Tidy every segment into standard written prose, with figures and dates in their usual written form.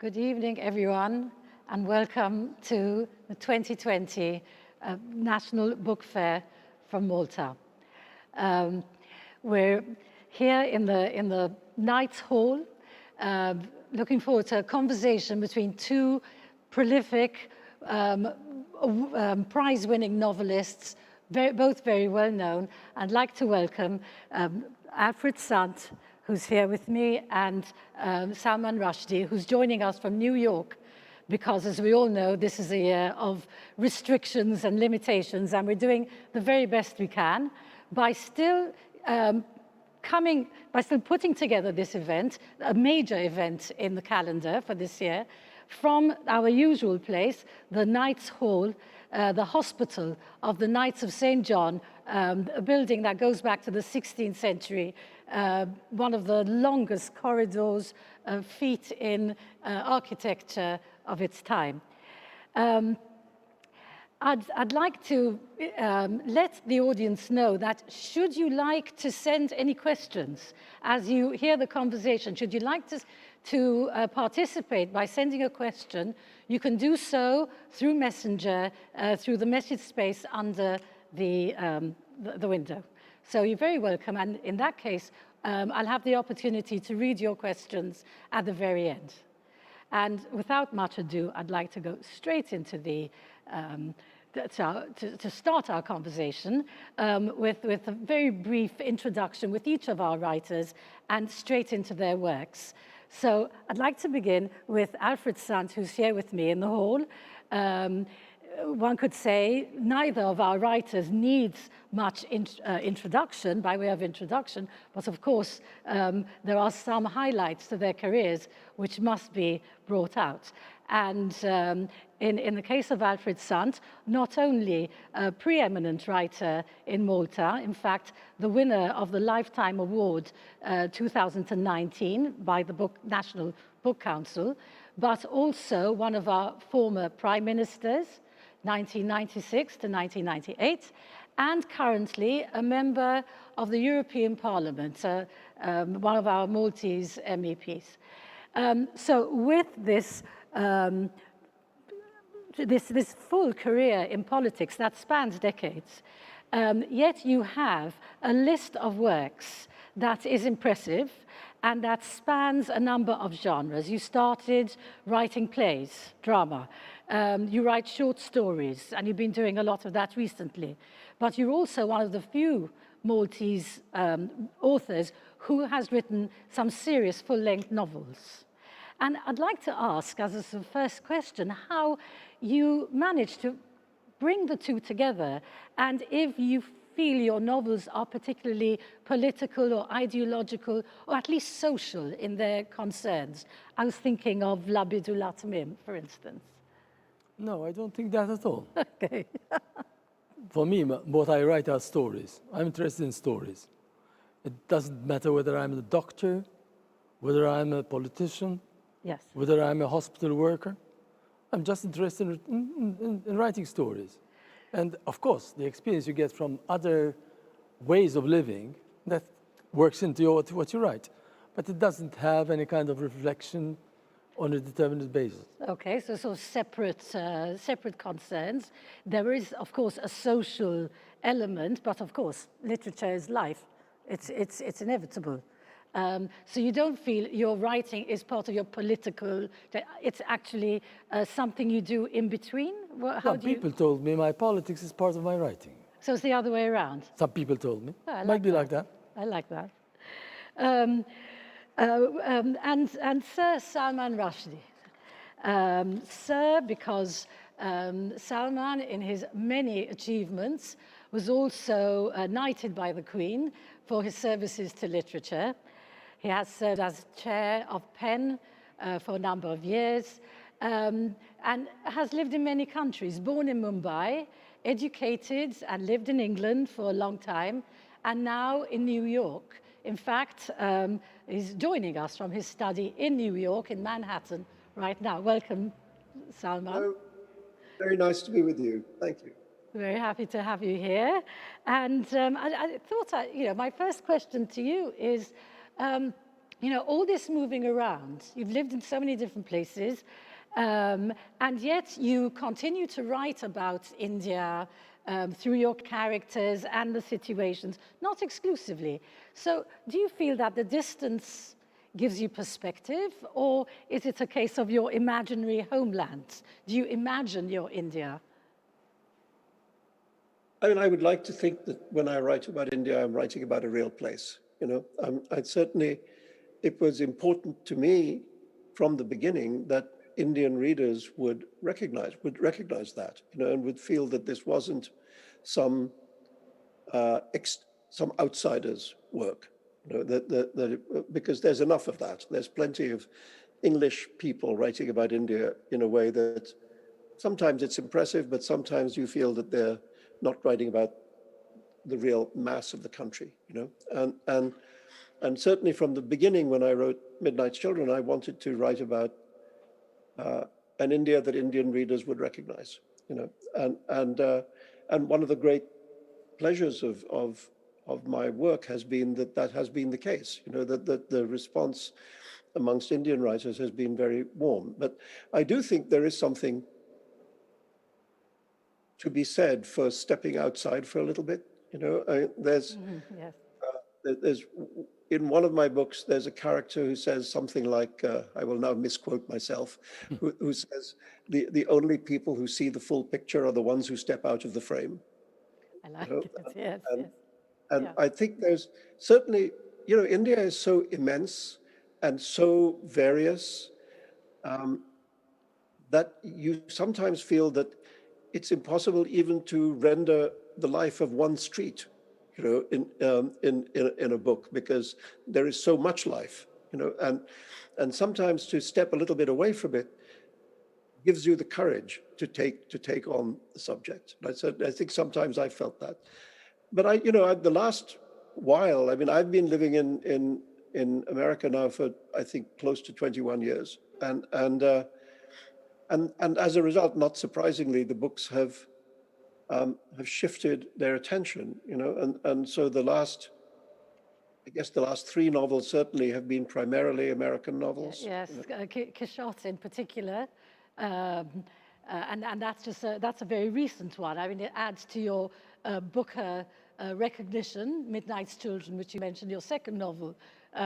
Good evening, everyone, and welcome to the 2020 National Book Fair from Malta. We're here in the Knights Hall, looking forward to a conversation between two prolific, prize-winning novelists, both very well known. I'd like to welcome Alfred Sant, who's here with me, and Salman Rushdie, who's joining us from New York, because as we all know, this is a year of restrictions and limitations, and we're doing the very best we can by still putting together this event, a major event in the calendar for this year, from our usual place, the Knights Hall, the hospital of the Knights of St. John, a building that goes back to the 16th century, one of the longest corridors, feat in architecture of its time. I'd like to let the audience know that should you like to send any questions as you hear the conversation, should you like to participate by sending a question, you can do so through Messenger, through the message space under the window. So you're very welcome, and in that case, I'll have the opportunity to read your questions at the very end. And without much ado, I'd like to go straight into to start our conversation with a very brief introduction with each of our writers and straight into their works. So I'd like to begin with Alfred Sant, who's here with me in the hall. One could say neither of our writers needs much introduction, by way of introduction, but of course there are some highlights to their careers which must be brought out. And in the case of Alfred Sant, not only a preeminent writer in Malta, in fact, the winner of the Lifetime Award 2019 by the National Book Council, but also one of our former prime ministers, 1996 to 1998, and currently a member of the European Parliament, one of our Maltese MEPs. So with this full career in politics that spans decades, yet you have a list of works that is impressive and that spans a number of genres. You started writing plays, drama. You write short stories, and you've been doing a lot of that recently. But you're also one of the few Maltese authors who has written some serious full-length novels. And I'd like to ask, as a first question, how you managed to bring the two together, and if you feel your novels are particularly political or ideological, or at least social in their concerns. I was thinking of Labidul Atmim, for instance. No, I don't think that at all. Okay. For me, what I write are stories. I'm interested in stories. It doesn't matter whether I'm a doctor, whether I'm a politician, yes, whether I'm a hospital worker. I'm just interested in writing stories. And of course, the experience you get from other ways of living, that works into what you write. But it doesn't have any kind of reflection on a determinate basis. Okay, so separate concerns. There is, of course, a social element, but of course, literature is life. It's inevitable. So you don't feel your writing is part of your political, it's actually something you do in between? People told me my politics is part of my writing. So it's the other way around? Some people told me. Oh, Might be like that. I like that. And Sir Salman Rushdie. Sir, because Salman, in his many achievements, was also knighted by the Queen for his services to literature. He has served as chair of PEN for a number of years and has lived in many countries. Born in Mumbai, educated and lived in England for a long time, and now in New York. In fact, he's joining us from his study in New York, in Manhattan, right now. Welcome, Salman. Hello. Very nice to be with you. Thank you. Very happy to have you here. And I thought, my first question to you is, you know, all this moving around, you've lived in so many different places, and yet you continue to write about India through your characters and the situations, not exclusively. So do you feel that the distance gives you perspective, or is it a case of your imaginary homeland? Do you imagine your India? I mean, I would like to think that when I write about India, I'm writing about a real place. You know, I certainly, it was important to me from the beginning that Indian readers would recognize that, you know, and would feel that this wasn't some some outsider's work, you know, because there's enough of that. There's plenty of English people writing about India in a way that sometimes it's impressive, but sometimes you feel that they're not writing about the real mass of the country, you know, and certainly from the beginning when I wrote Midnight's Children, I wanted to write about an India that Indian readers would recognize, you know, and one of the great pleasures of my work has been that has been the case, you know, that the response amongst Indian writers has been very warm. But I do think there is something to be said for stepping outside for a little bit, you know. There's in one of my books, there's a character who says something like, I will now misquote myself, who says, the only people who see the full picture are the ones who step out of the frame. I like it, yes. And I think there's certainly, you know, India is so immense and so various that you sometimes feel that it's impossible even to render the life of one street, you know, in a book, because there is so much life, you know, and sometimes to step a little bit away from it gives you the courage to take on the subject. I think sometimes I felt that, but you know, the last while, I mean, I've been living in America now for I think close to 21 years, and as a result, not surprisingly, the books have shifted their attention, you know, and so I guess the last three novels certainly have been primarily American novels. Yes, Quixote in particular, and that's a very recent one. I mean, it adds to your Booker recognition. Midnight's Children, which you mentioned, your second novel,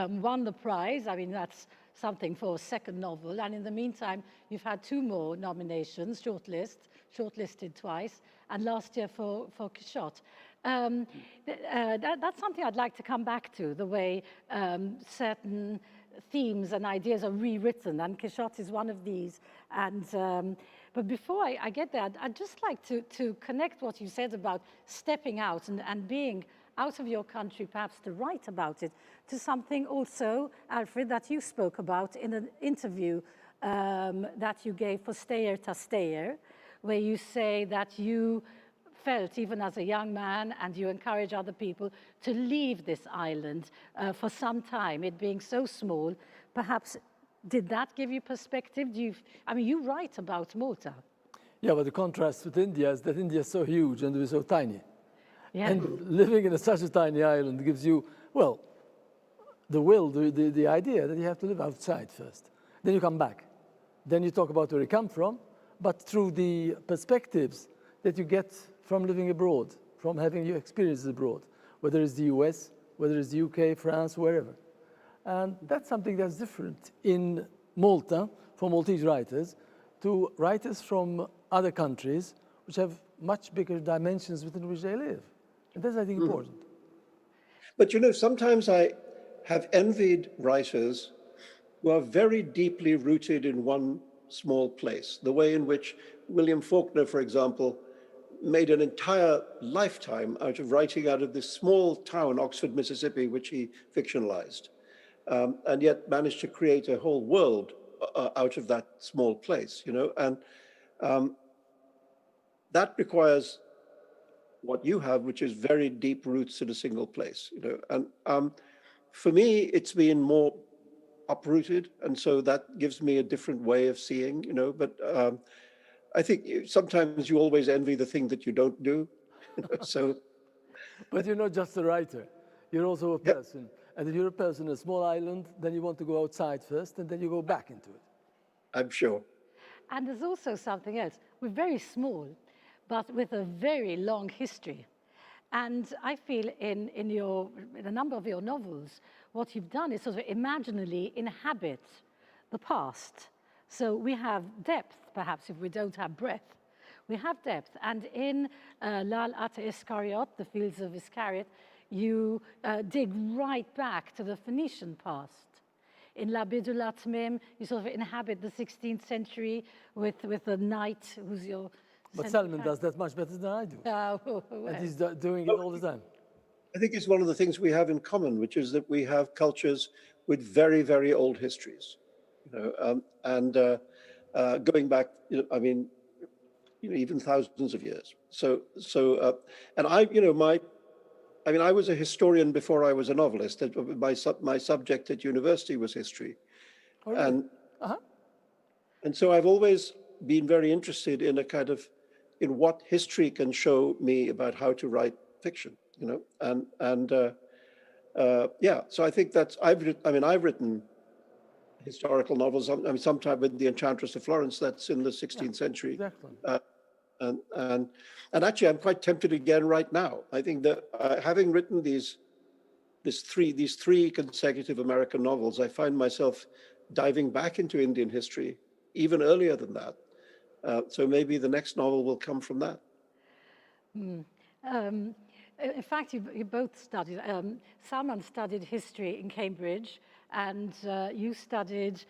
won the prize. I mean, that's something for a second novel. And in the meantime, you've had two more nominations, shortlisted twice, and last year for Quixote. That's something I'd like to come back to, the way certain themes and ideas are rewritten, and Quixote is one of these. And but before I get there, I'd just like to connect what you said about stepping out and being out of your country, perhaps to write about it, to something also, Alfred, that you spoke about in an interview that you gave for Steyer ta Steyer, where you say that you felt, even as a young man, and you encourage other people to leave this island for some time, it being so small. Perhaps, did that give you perspective? I mean, you write about Malta. Yeah, but the contrast with India is that India is so huge and we're so tiny. Yeah. And living in such a tiny island gives you, well, the idea that you have to live outside first. Then you come back. Then you talk about where you come from, but through the perspectives that you get from living abroad, from having your experiences abroad, whether it's the US, whether it's the UK, France, wherever. And that's something that's different in Malta for Maltese writers to writers from other countries which have much bigger dimensions within which they live. And that's, I think, important. But you know, sometimes I have envied writers who are very deeply rooted in one small place. The way in which William Faulkner, for example, made an entire lifetime out of writing out of this small town, Oxford, Mississippi, which he fictionalized, and yet managed to create a whole world out of that small place, you know, and that requires what you have, which is very deep roots in a single place, you know, and for me, it's been more uprooted, and so that gives me a different way of seeing, you know, but I think sometimes you always envy the thing that you don't do, you know, so. But you're not just a writer, you're also a person. And if you're a person in a small island, then you want to go outside first, and then you go back into it. I'm sure. And there's also something else. We're very small, but with a very long history. And I feel in a number of your novels, what you've done is sort of imaginally inhabit the past. So we have depth, perhaps, if we don't have breadth. We have depth. And in Lal Ata Iscariot, the Fields of Iscariot, you dig right back to the Phoenician past. In La Bidul Atmim, you sort of inhabit the 16th century with a knight who's your... But Salman does that much better than I do. And he's doing it all the time. I think it's one of the things we have in common, which is that we have cultures with very, very old histories, going back, I mean, even thousands of years. And I was a historian before I was a novelist. My subject at university was history. Oh, really? And so I've always been very interested in in what history can show me about how to write fiction, so I think I've written historical novels. I mean, sometime with The Enchantress of Florence, that's in the 16th century. Exactly. And actually, I'm quite tempted again right now. I think that having written these three consecutive American novels, I find myself diving back into Indian history even earlier than that. So maybe the next novel will come from that. In fact, you both studied, Salman studied history in Cambridge, and you studied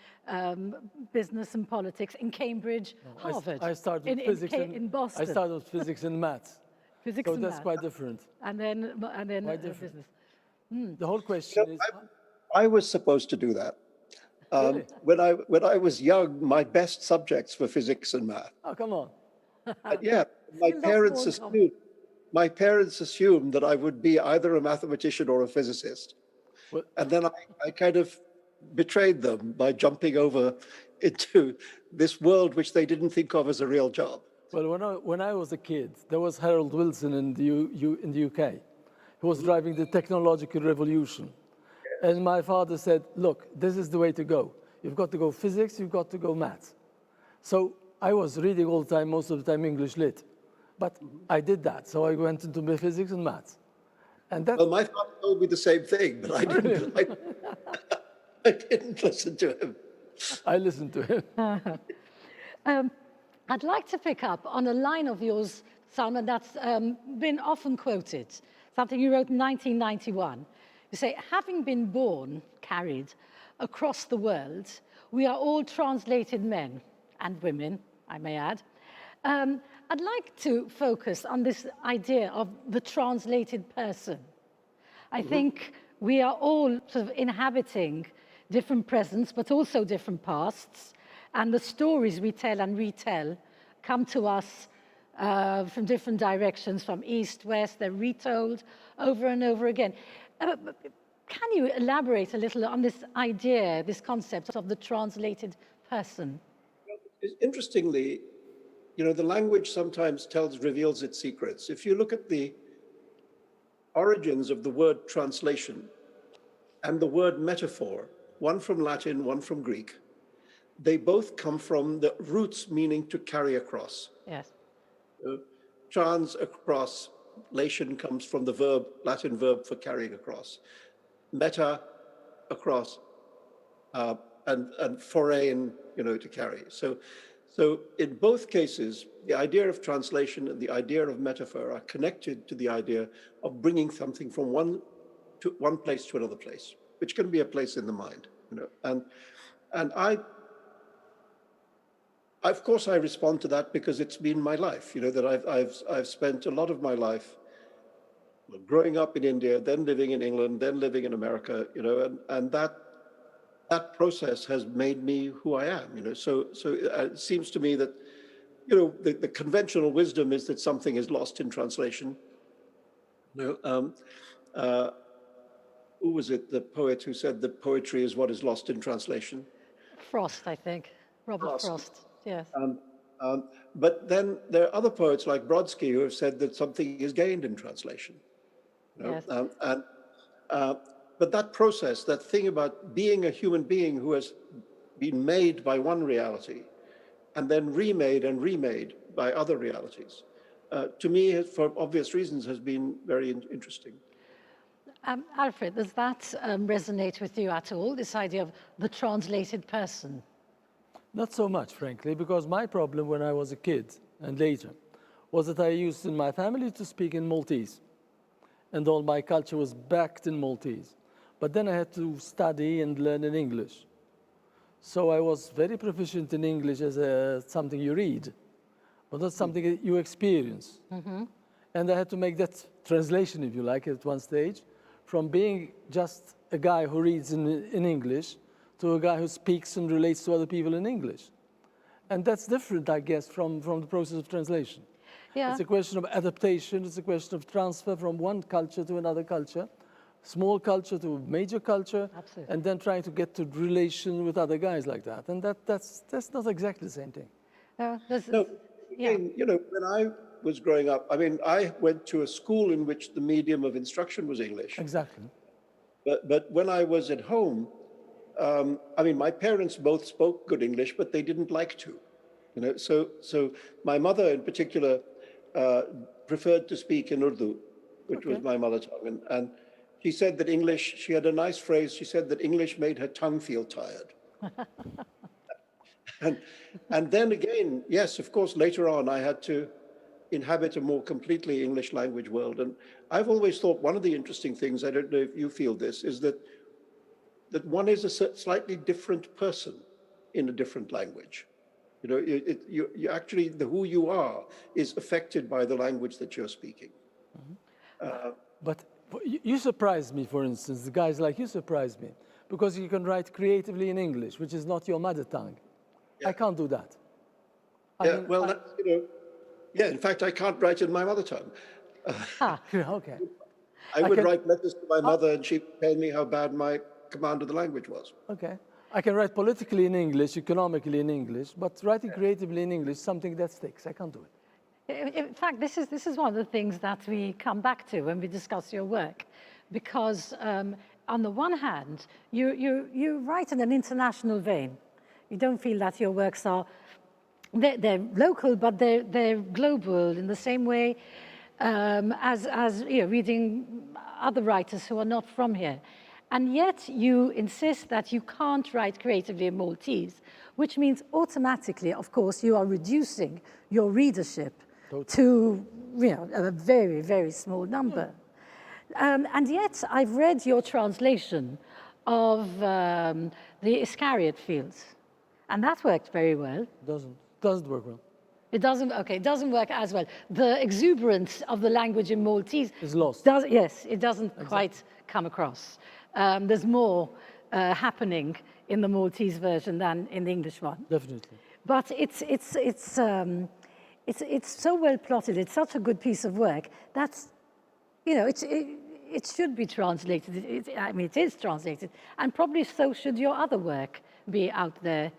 business and politics in Cambridge, Harvard. I started physics in Boston. I started physics and maths. Physics So and that's maths. quite different. And then different. business. The whole question is... I was supposed to do that. Really? When I was young, my best subjects were physics and math. Oh, come on. But yeah, my Still parents lots more assumed that I would be either a mathematician or a physicist. Well- And then I kind of betrayed them by jumping over into this world which they didn't think of as a real job. Well, when I was a kid, there was Harold Wilson in the UK. He was driving the technological revolution. And my father said, look, this is the way to go. You've got to go physics, you've got to go maths. So I was reading all the time, most of the time English lit. But I did that, so I went into physics and maths. And that, Well, my father told me the same thing, but I didn't. I didn't listen to him. I listened to him. I'd like to pick up on a line of yours, Salman, that's been often quoted, something you wrote in 1991. You say, having been born, carried, across the world, we are all translated men and women, I may add. I'd like to focus on this idea of the translated person. I think we are all sort of inhabiting different presents, but also different pasts, and the stories we tell and retell come to us from different directions, from east, west, they're retold over and over again. Can you elaborate a little on this idea, this concept of the translated person? Interestingly, the language sometimes reveals its secrets. If you look at the origins of the word translation and the word metaphor, one from Latin, one from Greek, they both come from the roots meaning to carry across. Yes. Trans, across, lation comes from the Latin verb for carrying across. Meta, across, and foreign, to carry. So in both cases, the idea of translation and the idea of metaphor are connected to the idea of bringing something from one place to another place, which can be a place in the mind, And of course, I respond to that because it's been my life. That I've spent a lot of my life growing up in India, then living in England, then living in America. And that process has made me who I am. So it seems to me that the conventional wisdom is that something is lost in translation. Who was it? The poet who said that poetry is what is lost in translation. Frost, I think. Robert Frost. Yes. But then there are other poets like Brodsky who have said that something is gained in translation. Yes. but that process, that thing about being a human being who has been made by one reality and then remade by other realities, to me, for obvious reasons, has been very interesting. Alfred, does that resonate with you at all, this idea of the translated person? Not so much, frankly, because my problem when I was a kid and later was that I used in my family to speak in Maltese. And all my culture was backed in Maltese. But then I had to study and learn in English. So I was very proficient in English as something you read, but not something you experience. And I had to make that translation, if you like, at one stage, from being just a guy who reads in English to a guy who speaks and relates to other people in English. And that's different, I guess, from the process of translation. Yeah. It's a question of adaptation, it's a question of transfer from one culture to another culture, small culture to major culture, Absolutely. and then trying to get to relation with other guys like that. And that's not exactly the same thing. No, yeah. again, you know, when I was growing up, I mean, I went to a school in which the medium of instruction was English. Exactly. But when I was at home, I mean, my parents both spoke good English, but they didn't like to, you know. So my mother in particular preferred to speak in Urdu, which was my mother tongue. And she said that English, she had a nice phrase, she said that English made her tongue feel tired. And then again, yes, of course, later on, I had to inhabit a more completely English language world. And I've always thought one of the interesting things, I don't know if you feel this, is that one is a slightly different person in a different language. You know, you actually, who you are is affected by the language that you're speaking. But you surprise me, for instance, the guys like you surprise me, because you can write creatively in English, which is not your mother tongue. I can't do that. Yeah, well, that's, you know, yeah, in fact, I can't write in my mother tongue. Okay. I would write letters to my mother and she'd tell me how bad my command of the language was. Okay. I can write politically in English, economically in English, but writing creatively in English, something that sticks. I can't do it. In fact, this is one of the things that we come back to when we discuss your work, because on the one hand, you write in an international vein. You don't feel that your works are, they're local, but they're global in the same way as you know, reading other writers who are not from here. And yet you insist that you can't write creatively in Maltese, which means automatically, of course, you are reducing your readership to, you know, a very, very small number. And yet I've read your translation of the Iscariot Fields, and that worked very well. Doesn't work well. It doesn't work as well. The exuberance of the language in Maltese is lost. Yes, it doesn't quite come across. There's more happening in the Maltese version than in the English one. Definitely. But it's so well plotted. It's such a good piece of work. That's, you know, it should be translated. I mean, it is translated, and probably so should your other work be out there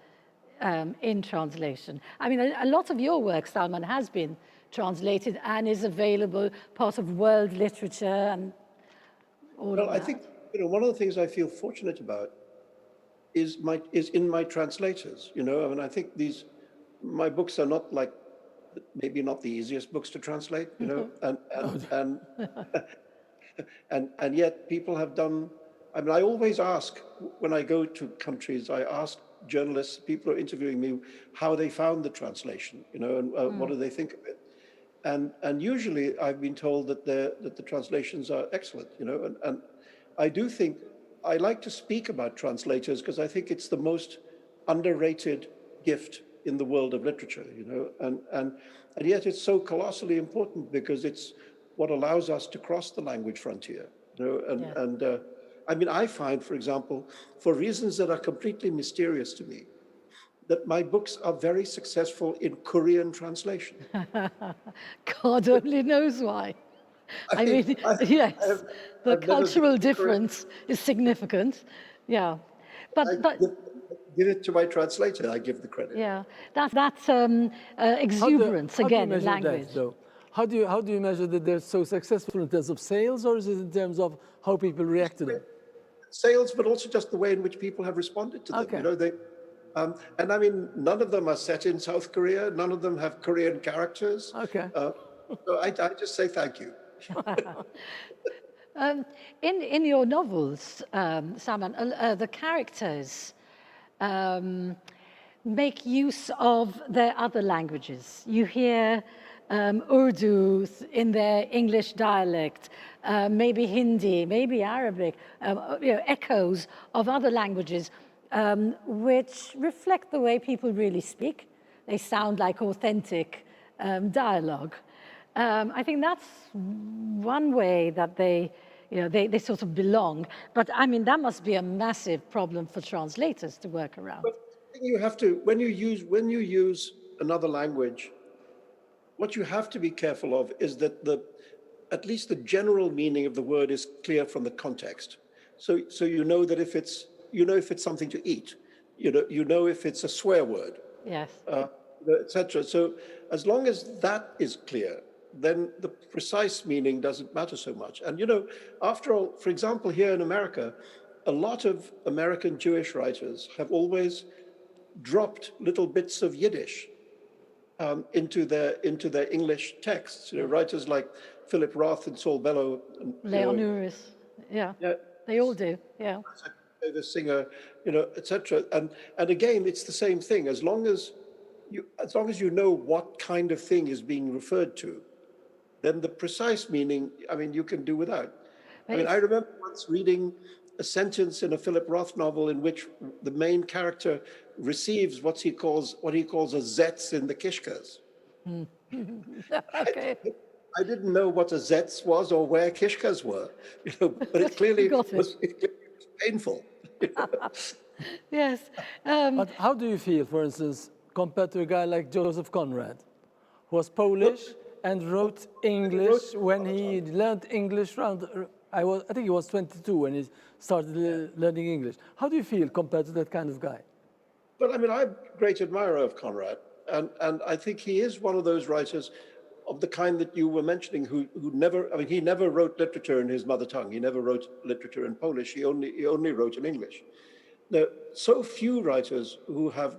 in translation. I mean, a lot of your work, Salman, has been translated and is available, part of world literature and all of that. I think, you know, one of the things I feel fortunate about is in my translators. You know, I mean, I think my books are not like, maybe not the easiest books to translate. You know, and yet people have done. I mean, I always ask when I go to countries. I ask journalists, people who are interviewing me, how they found the translation. You know, and what do they think of it? And usually I've been told that the translations are excellent. You know, and I do think I like to speak about translators because I think it's the most underrated gift in the world of literature, you know, and yet it's so colossally important because it's what allows us to cross the language frontier, you know, I mean, I find, for example, for reasons that are completely mysterious to me, that my books are very successful in Korean translation. God only knows why. I mean, yes, the cultural difference is significant. Yeah, but give it to my translator. I give the credit. Yeah, that's exuberance again in language. How do you measure that they're so successful in terms of sales, or is it in terms of how people react to them? sales, but also just the way in which people have responded to them. Okay. You know, and I mean, none of them are set in South Korea. None of them have Korean characters. Okay. So I just say thank you. In your novels, Salman, the characters make use of their other languages. You hear Urdu in their English dialect, maybe Hindi, maybe Arabic, echoes of other languages, which reflect the way people really speak. They sound like authentic dialogue. I think that's one way that they sort of belong. But I mean, that must be a massive problem for translators to work around. But you have to, when you use another language, what you have to be careful of is that at least the general meaning of the word is clear from the context. So you know that if it's something to eat, you know if it's a swear word, Yes. etc. So as long as that is clear, then the precise meaning doesn't matter so much. And after all, for example, here in America, a lot of American Jewish writers have always dropped little bits of Yiddish into their English texts. Writers like Philip Roth and Saul Bellow, and, Leon Uris, yeah, they all do, yeah. The singer, etc. And again, it's the same thing. As long as you know what kind of thing is being referred to, then the precise meaning, I mean, you can do without. I mean, I remember once reading a sentence in a Philip Roth novel in which the main character receives what he calls a zetz in the kishkas. Okay. I didn't know what a zetz was or where kishkas were, but it clearly was painful. Yes. But how do you feel, for instance, compared to a guy like Joseph Conrad, who was Polish and wrote English when he learned English I think he was 22 when he started learning English. How do you feel compared to that kind of guy? Well, I mean, I'm a great admirer of Conrad, and I think he is one of those writers of the kind that you were mentioning who he never wrote literature in his mother tongue. He never wrote literature in Polish. He only wrote in English. Now, so few writers who have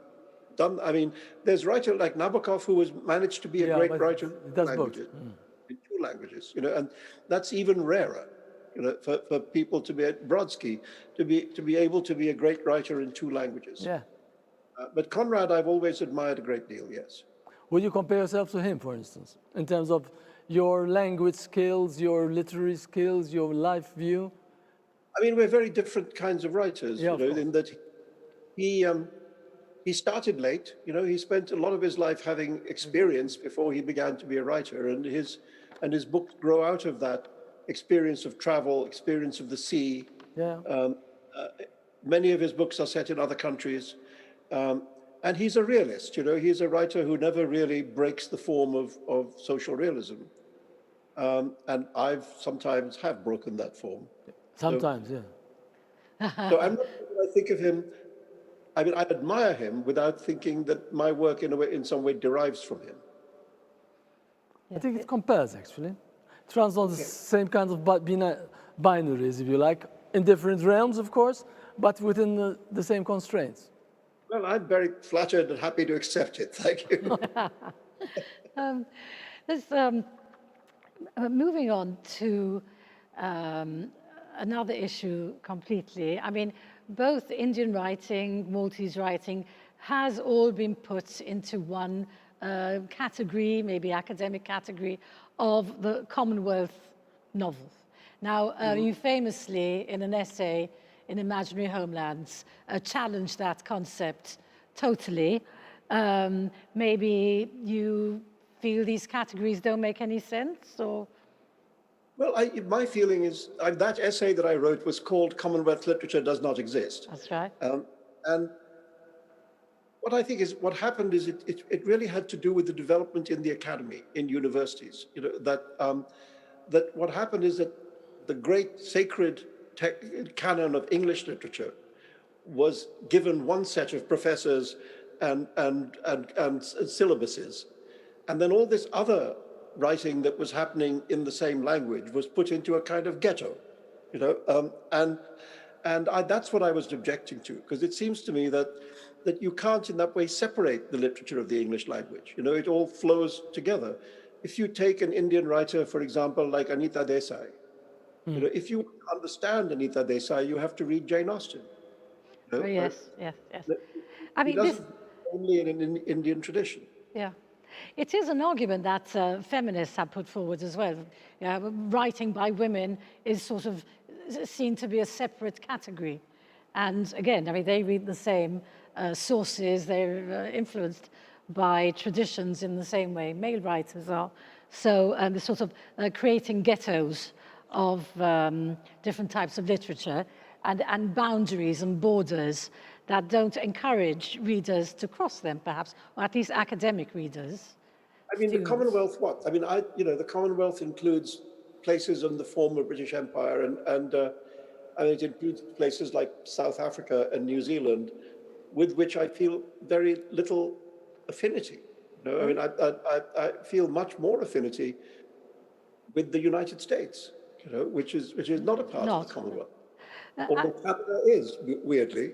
done, I mean, there's a writer like Nabokov who has managed to be a great writer in two languages, and that's even rarer, for people to be at Brodsky, to be able to be a great writer in two languages. Yeah. But Conrad, I've always admired a great deal, yes. Would you compare yourself to him, for instance, in terms of your language skills, your literary skills, your life view? I mean, we're very different kinds of writers, in that he started late. He spent a lot of his life having experience before he began to be a writer, and his books grow out of that experience of travel, experience of the sea. Yeah. Many of his books are set in other countries. And he's a realist, he's a writer who never really breaks the form of social realism. And I've sometimes have broken that form. Sometimes, yeah. So I'm not, when I think of him, I mean, I admire him without thinking that my work in some way derives from him. I think it compares, actually. It runs on the same kind of binaries, if you like, in different realms, of course, but within the same constraints. Well, I'm very flattered and happy to accept it. Thank you. Moving on to another issue completely. I mean, both Indian writing, Maltese writing, has all been put into one category, maybe academic category, of the Commonwealth novel. Now, you famously, in an essay in Imaginary Homelands, challenged that concept totally. Maybe you feel these categories don't make any sense, or? Well, my feeling is that essay that I wrote was called Commonwealth Literature Does Not Exist. That's right. And what I think is what happened is it really had to do with the development in the academy, in universities. That what happened is that the great sacred canon of English literature was given one set of professors and syllabuses, and then all this other writing that was happening in the same language was put into a kind of ghetto, and And that's what I was objecting to, because it seems to me that you can't in that way separate the literature of the English language. You know, it all flows together. If you take an Indian writer, for example, like Anita Desai, you know, if you understand Anita Desai, you have to read Jane Austen. You know, Oh, yes, yes, yes. I It mean, this, doesn't only in an Indian tradition. yeah. It is an argument that feminists have put forward as well. Yeah, writing by women is sort of seen to be a separate category. And again, I mean, they read the same sources, they're influenced by traditions in the same way male writers are. So the sort of creating ghettos of different types of literature and boundaries and borders that don't encourage readers to cross them, perhaps, or at least academic readers. I mean, the Commonwealth, what? I mean, you know, the Commonwealth includes places in the former British Empire, and it includes places like South Africa and New Zealand, with which I feel very little affinity. You know, I mean, I feel much more affinity with the United States, you know, which is not a part of the Commonwealth. Although Canada is, weirdly.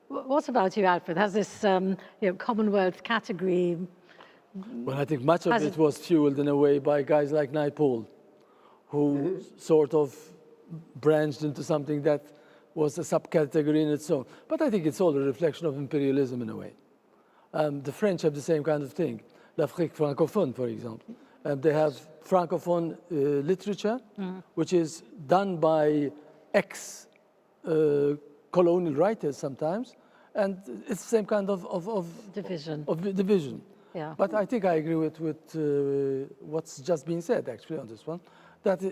What about you, Alfred? Has this you know, Commonwealth category? Well, I think much of it was fueled in a way by guys like Naipaul, who sort of branched into something that was a subcategory in its own. But I think it's all a reflection of imperialism in a way. The French have the same kind of thing. L'Afrique francophone, for example. They have francophone literature, which is done by ex-colonial writers sometimes, and it's the same kind of Division. Division. Yeah. But I think I agree with what's just been said, actually, on this one, that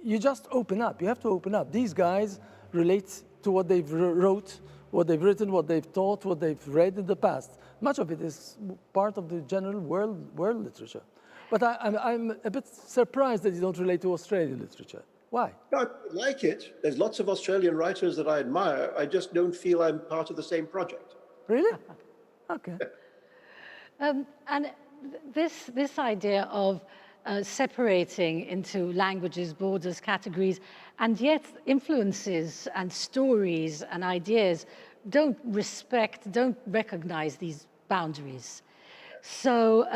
you just open up. You have to open up. These guys relate to what they've wrote, what they've written, what they've taught, what they've read in the past. Much of it is part of the general world literature. But I'm a bit surprised that you don't relate to Australian literature. Why? No, I like it. There's lots of Australian writers that I admire. I just don't feel I'm part of the same project. Really? Okay. And this idea of separating into languages, borders, categories, and yet influences and stories and ideas don't recognize these boundaries. So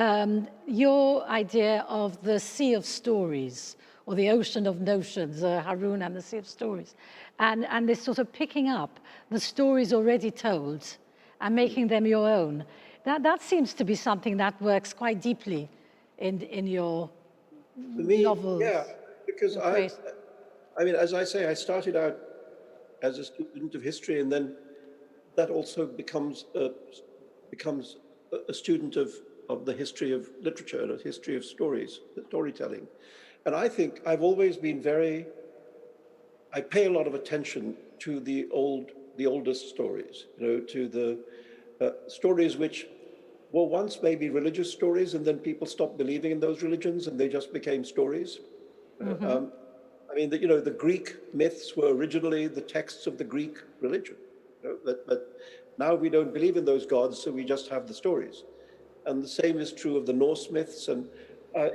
your idea of the sea of stories, or the ocean of notions, Haroon and the Sea of Stories, and this sort of picking up the stories already told and making them your own. That seems to be something that works quite deeply in your novels. Yeah, because I mean, as I say, I started out as a student of history, and then that also becomes a student of the history of literature and a history of storytelling. And I think I've always been I pay a lot of attention to the oldest stories, you know, to the stories which were once maybe religious stories, and then people stopped believing in those religions and they just became stories. I mean, you know, the Greek myths were originally the texts of the Greek religion, you know, but now we don't believe in those gods, so we just have the stories. And the same is true of the Norse myths. And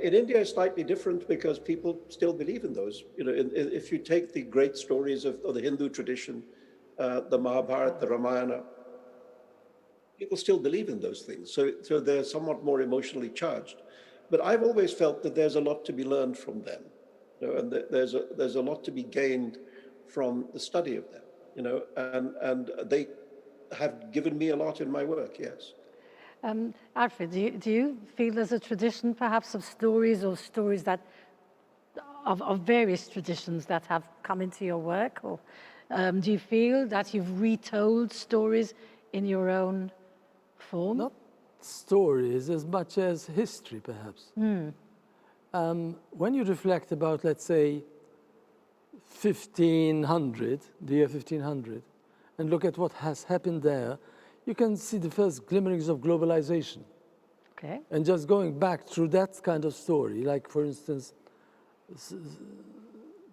in India, it's slightly different because people still believe in those. You know, if you take the great stories of the Hindu tradition, the Mahabharata, the Ramayana, people still believe in those things. So they're somewhat more emotionally charged. But I've always felt that there's a lot to be learned from them, you know, and there's a lot to be gained from the study of them, you know, and they have given me a lot in my work, yes. Alfred, do you feel there's a tradition perhaps of stories or stories that of various traditions that have come into your work? Or do you feel that you've retold stories in your own form? Not stories as much as history, perhaps. When you reflect about, let's say, 1500, the year 1500, and look at what has happened there, you can see the first glimmerings of globalization. Okay. And just going back through that kind of story, like, for instance,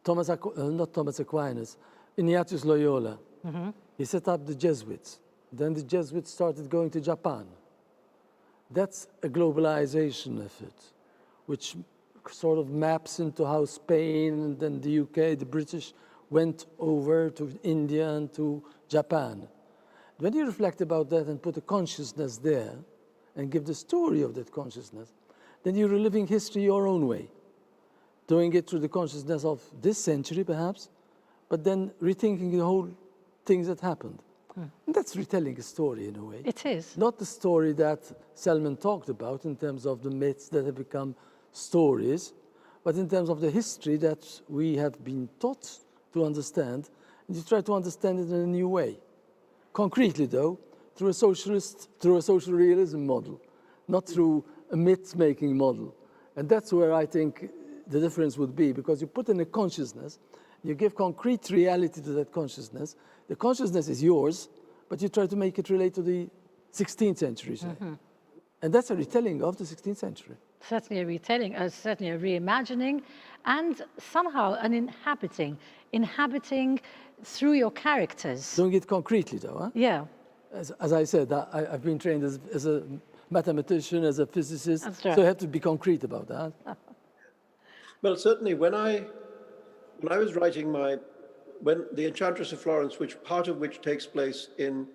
not Thomas Aquinas, Ignatius Loyola, he set up the Jesuits. Then the Jesuits started going to Japan. That's a globalization effort, which sort of maps into how Spain and then the UK, the British, went over to India and to Japan. When you reflect about that and put a consciousness there and give the story of that consciousness, then you're reliving history your own way, doing it through the consciousness of this century perhaps, but then rethinking the whole things that happened. And that's retelling a story in a way. It is. Not the story that Selman talked about in terms of the myths that have become stories, but in terms of the history that we have been taught to understand, and you try to understand it in a new way. Concretely though, through a social realism model, not through a myth-making model. And that's where I think the difference would be, because you put in a consciousness, you give concrete reality to that consciousness. The consciousness is yours, but you try to make it relate to the 16th century, say. And that's a retelling of the 16th century. Certainly a retelling, certainly a reimagining, and somehow an inhabiting through your characters. Doing it concretely, though, huh? Yeah. As I said, I've been trained as a mathematician, as a physicist, That's right. so I have to be concrete about that. Well, certainly when I was writing when The Enchantress of Florence, part of which takes place in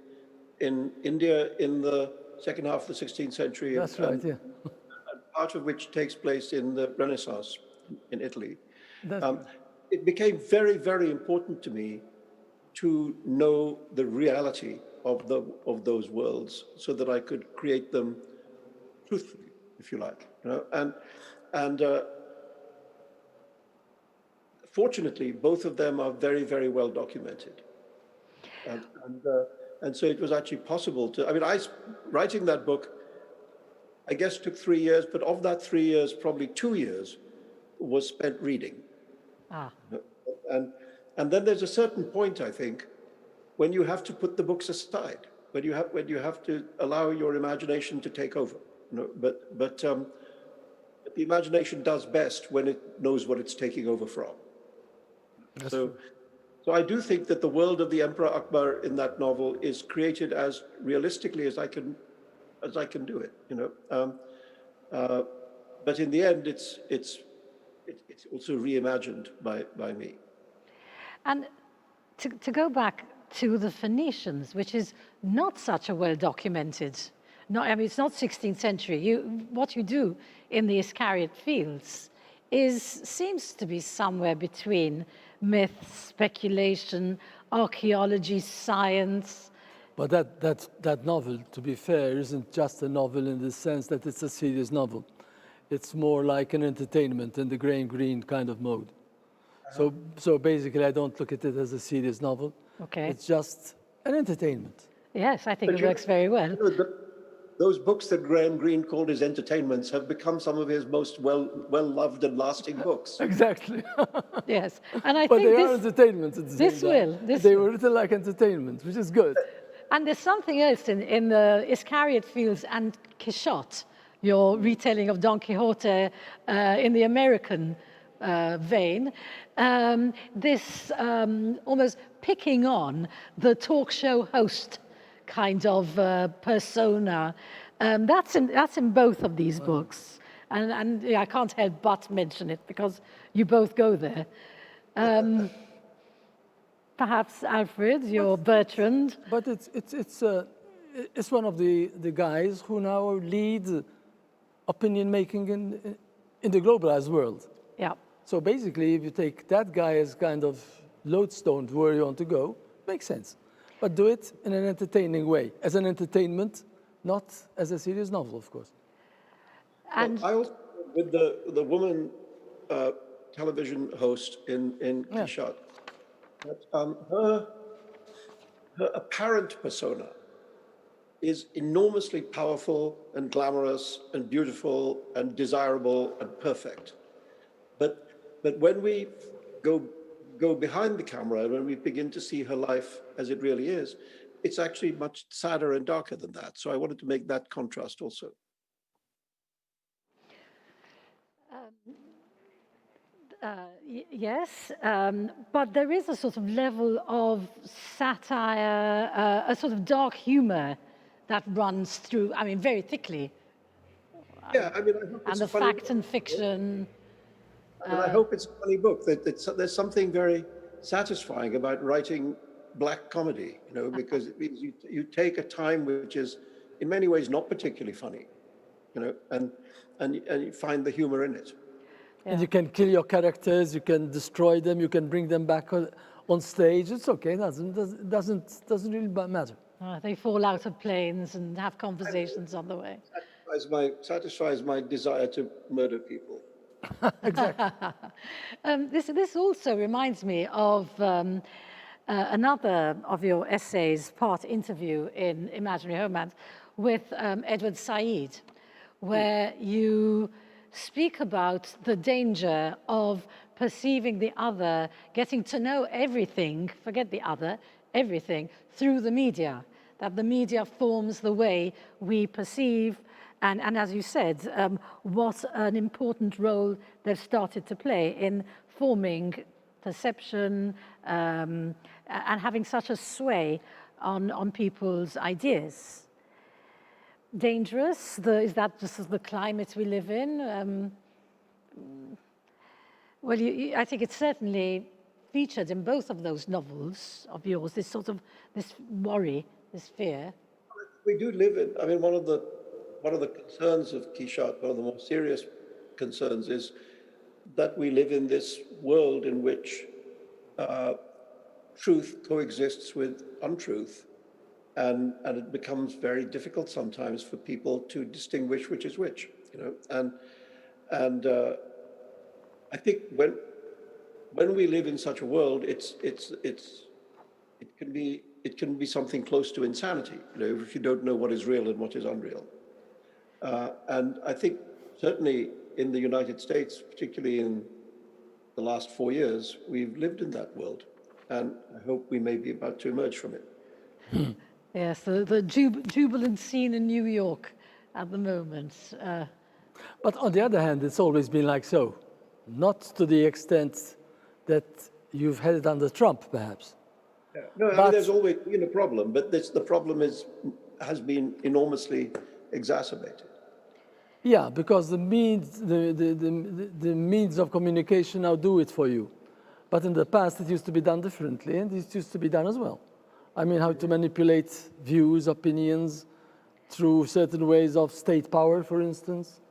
India in the second half of the 16th century, That's right, yeah. and part of which takes place in the Renaissance in Italy, That's it became very, very important to me to know the reality of those worlds, so that I could create them truthfully, if you like. And fortunately, both of them are very, very well documented. And so it was actually possible to, writing that book, I guess took 3 years, but of that 3 years, probably 2 years was spent reading. And then there's a certain point, I think, when you have to put the books aside, when you have to allow your imagination to take over. But the imagination does best when it knows what it's taking over from. So I do think that the world of the Emperor Akbar in that novel is created as realistically as I can do it. But in the end, it's also reimagined by me. And to go back to the Phoenicians, which is not such a well-documented, it's not 16th century. What you do in the Iscariot fields seems to be somewhere between myth, speculation, archaeology, science. But that novel, to be fair, isn't just a novel in the sense that it's a serious novel. It's more like an entertainment in the Graham Greene kind of mode. So basically, I don't look at it as a serious novel. Okay. It's just an entertainment. Yes, I think it works very well. Those books that Graham Greene called his entertainments have become some of his most well-loved and lasting books. Exactly. Yes, and I But think they are entertainment at the same time. They were written like entertainment, which is good. And there's something else in the Iscariot fields and Quixote, your retelling of Don Quixote in the American vein, this almost picking on the talk show host kind of persona. That's in both of these books. And I can't help but mention it because you both go there. Perhaps Alfred, you're Bertrand. But it's one of the guys who now lead opinion making in the globalized world. Yeah. So basically, if you take that guy as kind of lodestone to where you want to go, makes sense. But do it in an entertaining way, as an entertainment, not as a serious novel, of course. And I also, with the woman television host in Quixote, her apparent persona is enormously powerful and glamorous and beautiful and desirable and perfect. But when we go behind the camera, when we begin to see her life as it really is, it's actually much sadder and darker than that. So I wanted to make that contrast also. Yes, but there is a sort of level of satire, a sort of dark humor that runs through, very thickly. Yeah, I hope And the fact and fiction. I hope it's a funny book. There's something very satisfying about writing black comedy, because it means you take a time which is in many ways not particularly funny, and you find the humor in it. And you can kill your characters, you can destroy them, you can bring them back on stage. It's okay. It doesn't really matter. They fall out of planes and have conversations on the way. Satisfies my desire to murder people. Exactly. This also reminds me of another of your essays, part interview in Imaginary Homeland with Edward Said, where you speak about the danger of perceiving the other, getting to know everything, forget the other, everything, through the media, that the media forms the way we perceive, and as you said, what an important role they've started to play in forming perception and having such a sway on people's ideas. Dangerous? Is that just the climate we live in? Well, I think it's certainly featured in both of those novels of yours, this worry, this fear. We do live in, I mean, one of the concerns of Quixote, one of the more serious concerns, is that we live in this world in which truth coexists with untruth. And it becomes very difficult sometimes for people to distinguish which is which, and I think when we live in such a world, it can be something close to insanity, if you don't know what is real and what is unreal. And I think certainly in the United States, particularly in the last 4 years, we've lived in that world, and I hope we may be about to emerge from it. Yes, the jubilant scene in New York at the moment. But on the other hand, it's always been like so. Not to the extent that you've had it under Trump, perhaps. Yeah. No, I mean, there's always been a problem, but the problem has been enormously exacerbated. Yeah, because the means of communication now do it for you. But in the past, it used to be done differently, and it used to be done as well. I mean, how to manipulate views, opinions, through certain ways of state power, for instance,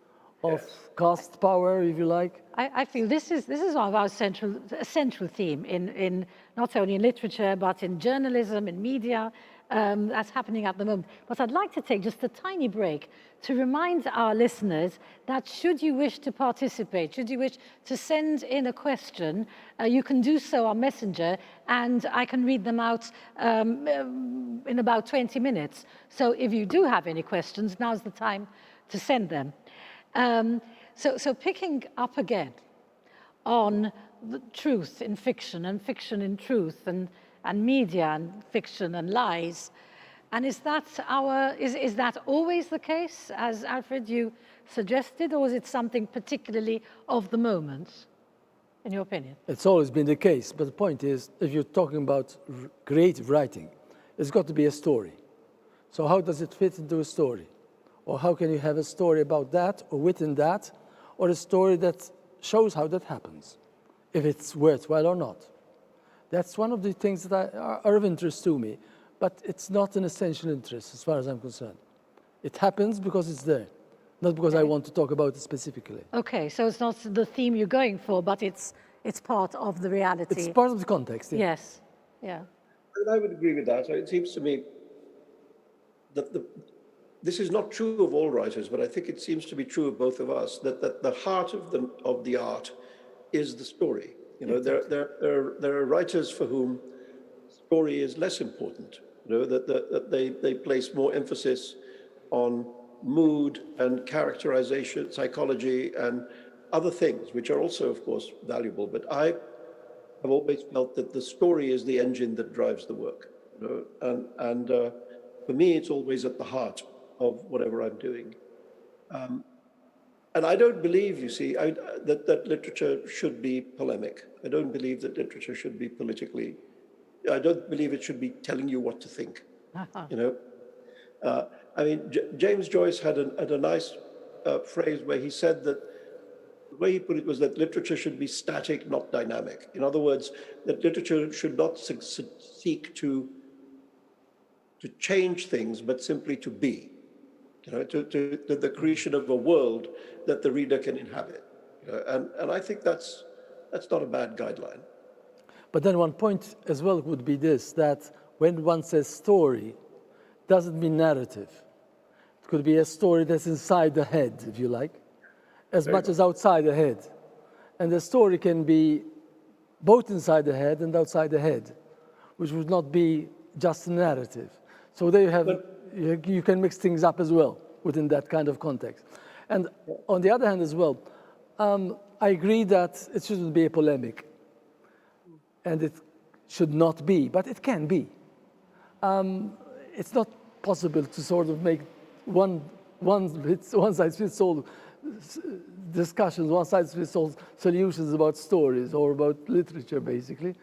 of caste power, if you like. I feel this is one of our central theme in not only in literature, but in journalism, in media, that's happening at the moment. But I'd like to take just a tiny break to remind our listeners that should you wish to participate, should you wish to send in a question, you can do so on Messenger, and I can read them out in about 20 minutes. So if you do have any questions, now's the time to send them. So picking up again on the truth in fiction and fiction in truth and media and fiction and lies. And is that always the case, as Alfred, you suggested, or is it something particularly of the moment, in your opinion? It's always been the case, but the point is, if you're talking about creative writing, it's got to be a story. So how does it fit into a story? Or how can you have a story about that, or within that, or a story that shows how that happens, if it's worthwhile or not? That's one of the things that are of interest to me, but it's not an essential interest as far as I'm concerned. It happens because it's there, not because I want to talk about it specifically. Okay, so it's not the theme you're going for, but it's part of the reality. It's part of the context, yeah. Yes, yeah. And I would agree with that. It seems to me that this is not true of all writers, but I think it seems to be true of both of us, that the heart of the art is the story. There are writers for whom story is less important. That they place more emphasis on mood and characterization, psychology, and other things, which are also, of course, valuable. But I have always felt that the story is the engine that drives the work. And for me, it's always at the heart of whatever I'm doing. And I don't believe, you see, that literature should be polemic. I don't believe that literature should be politically. I don't believe it should be telling you what to think. I mean, James Joyce had a nice phrase where he said that The way he put it was that literature should be static, not dynamic. In other words, that literature should not seek to change things, but simply to be. You know, to the creation of a world that the reader can inhabit. You know, and I think that's not a bad guideline. But then one point as well would be this, that when one says story, doesn't mean narrative. It could be a story that's inside the head, if you like, as much as outside the head. And the story can be both inside the head and outside the head, which would not be just a narrative. So there you have, you can mix things up as well within that kind of context. And on the other hand as well, I agree that it shouldn't be a polemic. And it should not be, but it can be. It's not possible to sort of make one size fits all discussions, one size fits all solutions about stories or about literature, basically.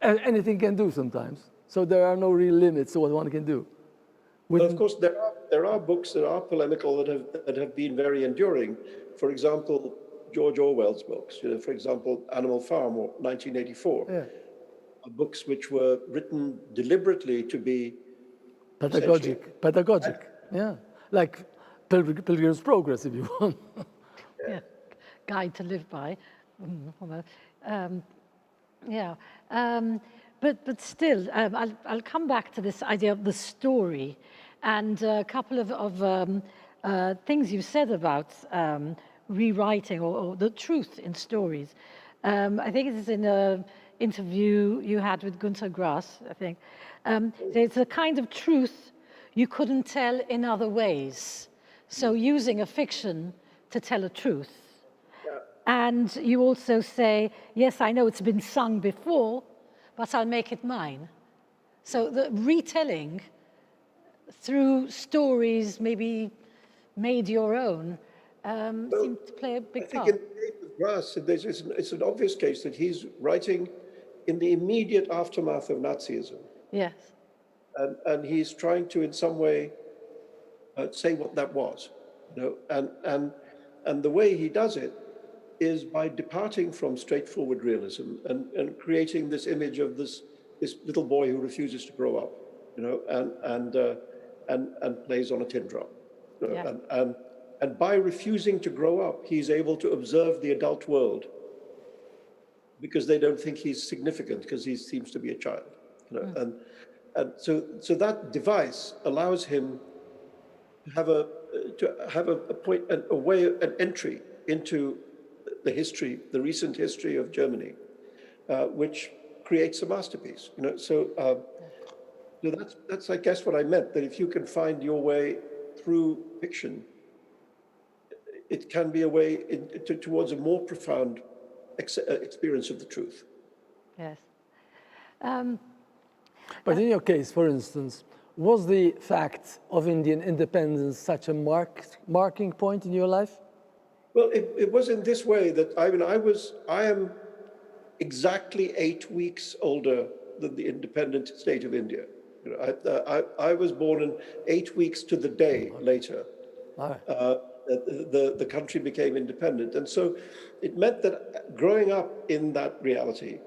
And anything can do sometimes. So there are no real limits to what one can do. Well, of course, there are books that are polemical that have been very enduring. For example, George Orwell's books. You know, for example, Animal Farm or 1984. Yeah. Books which were written deliberately to be pedagogic, yeah, like Pilgrim's Progress, if you want. Yeah, guide to live by. But still, I'll come back to this idea of the story, and a couple of things you said about rewriting or the truth in stories. I think it is in a interview you had with Günter Grass, I think. There's a kind of truth you couldn't tell in other ways. So using a fiction to tell a truth. Yeah. And you also say, yes, I know it's been sung before, but I'll make it mine. So the retelling through stories maybe made your own seemed to play a big part. I think in the case of Grass, it's an obvious case that he's writing in the immediate aftermath of Nazism. Yes. And he's trying to, in some way, say what that was. You know? And the way he does it is by departing from straightforward realism and creating this image of this little boy who refuses to grow up, you know, and plays on a tin drum. You know? Yeah. And by refusing to grow up, he's able to observe the adult world because they don't think he's significant because he seems to be a child. You know? And so that device allows him to have a point, a way, an entry into the history, the recent history of Germany, which creates a masterpiece. You know, so that's I guess what I meant. That if you can find your way through fiction, it can be a way towards a more profound experience of the truth. Yes. But in your case, for instance, was the fact of Indian independence such a marking point in your life? Well, it was in this way that I am exactly 8 weeks older than the independent state of India. You know, I was born in 8 weeks to the day later. The country became independent. And so it meant that growing up in that reality,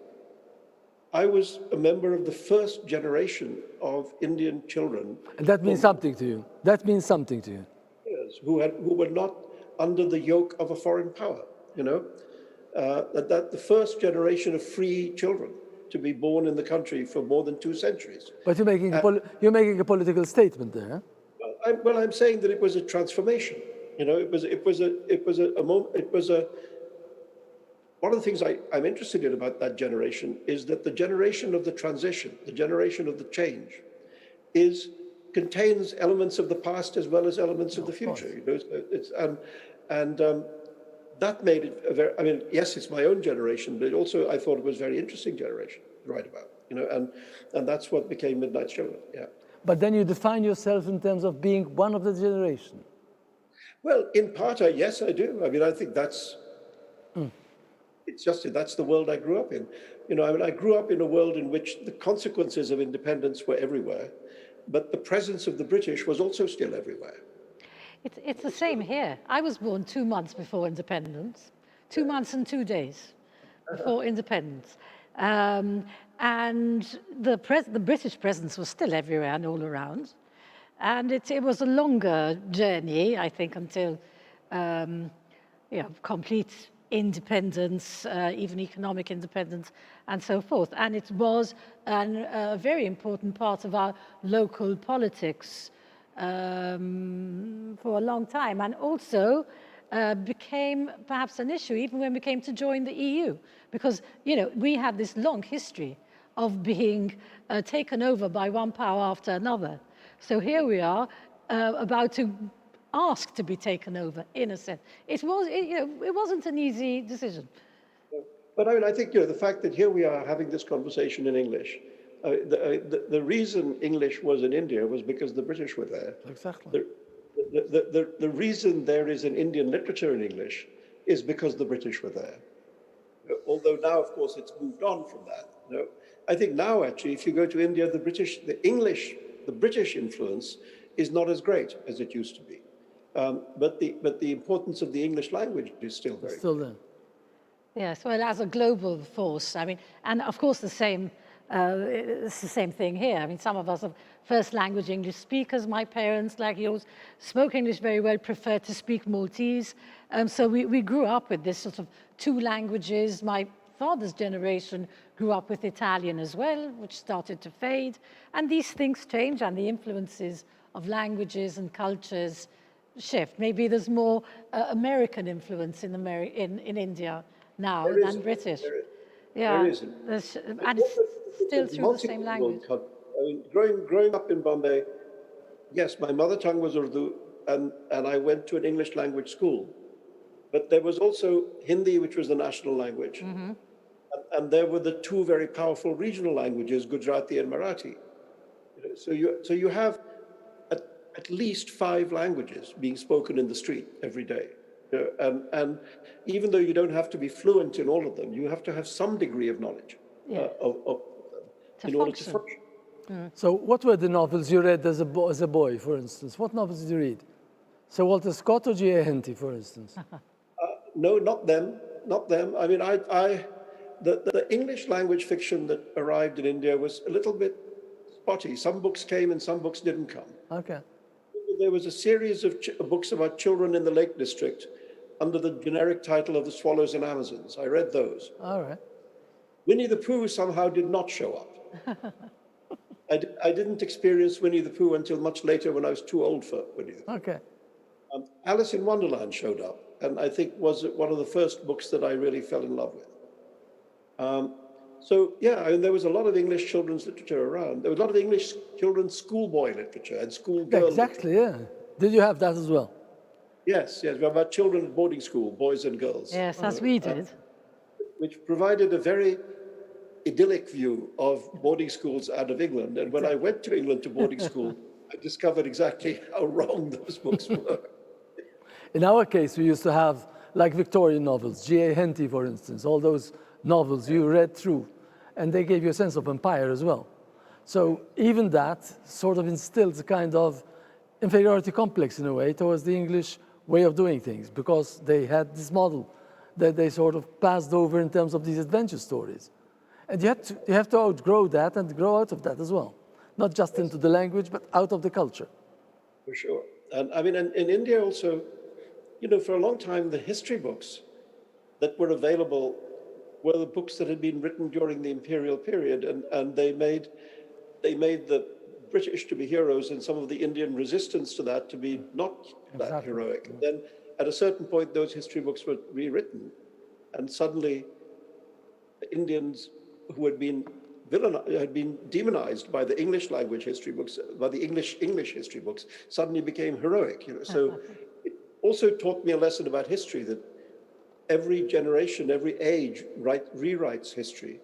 I was a member of the first generation of Indian children. And that means something to you. That means something to you. Yes, who were not under the yoke of a foreign power, you know. That the first generation of free children to be born in the country for more than 2 centuries. But you're making a political statement there. Huh? Well, I'm saying that it was a transformation. You know, it was a moment. It was a. One of the things I'm interested in about that generation is that the generation of the transition, the generation of the change, contains elements of the past as well as elements of the future. You know, that made it a very. I mean, yes, it's my own generation, but also I thought it was a very interesting generation to write about. You know, and that's what became Midnight Children. Yeah. But then you define yourself in terms of being one of the generation. Well, in part, yes, I do. I mean, I think that's. It's just that's the world I grew up in. You know, I mean, I grew up in a world in which the consequences of independence were everywhere, but the presence of the British was also still everywhere. It's the same here. I was born 2 months before independence, 2 months and 2 days before independence. And the British presence was still everywhere and all around. And it was a longer journey, I think, until complete independence, even economic independence, and so forth. And it was a very important part of our local politics for a long time, and also became perhaps an issue even when we came to join the EU, because we have this long history of being taken over by one power after another. So here we are about to ask to be taken over, in a sense. It wasn't an easy decision. But I mean, I think the fact that here we are having this conversation in English. The reason English was in India was because the British were there. Exactly. The reason there is an Indian literature in English is because the British were there. Although now, of course, it's moved on from that. I think now, actually, if you go to India, the British influence is not as great as it used to be. But the importance of the English language is still very Still there. Yes, well, as a global force, I mean, and of course it's the same thing here. I mean, some of us are first language English speakers. My parents, like yours, spoke English very well, preferred to speak Maltese. So we grew up with this sort of two languages. My father's generation grew up with Italian as well, which started to fade. And these things change, and the influences of languages and cultures shift. Maybe there's more American influence in India now than British. There is. And it's still through the same language. I mean, growing up in Bombay, yes, my mother tongue was Urdu, and I went to an English language school. But there was also Hindi, which was the national language. Mm-hmm. And there were the two very powerful regional languages, Gujarati and Marathi. So you have at least 5 languages being spoken in the street every day. And even though you don't have to be fluent in all of them, you have to have some degree of knowledge of them in order to function. So what were the novels you read as a boy, for instance? What novels did you read? Sir Walter Scott or G.A. Henty, for instance? No, not them. I mean, the English language fiction that arrived in India was a little bit spotty. Some books came and some books didn't come. Okay. There was a series of books about children in the Lake District under the generic title of The Swallows and Amazons. I read those. All right. Winnie the Pooh somehow did not show up. I didn't experience Winnie the Pooh until much later when I was too old for Winnie the Pooh. Okay. Alice in Wonderland showed up, and I think was one of the first books that I really fell in love with. So yeah, I mean, there was a lot of English children's literature around. There was a lot of English children's schoolboy literature and schoolgirl Exactly, literature. yeah. Did you have that as well? Yes, about children at boarding school, boys and girls. Yes, as we did. Which provided a very idyllic view of boarding schools out of England. And when I went to England to boarding school, I discovered exactly how wrong those books were. In our case, we used to have, like Victorian novels, G.A. Henty, for instance, all those novels you read through, and they gave you a sense of empire as well. So even that sort of instilled a kind of inferiority complex in a way towards the English way of doing things, because they had this model that they sort of passed over in terms of these adventure stories. And you have to outgrow that and grow out of that as well. Not just into the language, but out of the culture. For sure. And I mean, in India also, for a long time, the history books that were available were the books that had been written during the imperial period, and they made the British to be heroes and some of the Indian resistance to that to be not that heroic. And then at a certain point, those history books were rewritten, and suddenly the Indians who had been demonized by the English language history books, by the English history books, suddenly became heroic. So it also taught me a lesson about history, that every generation, every age rewrites history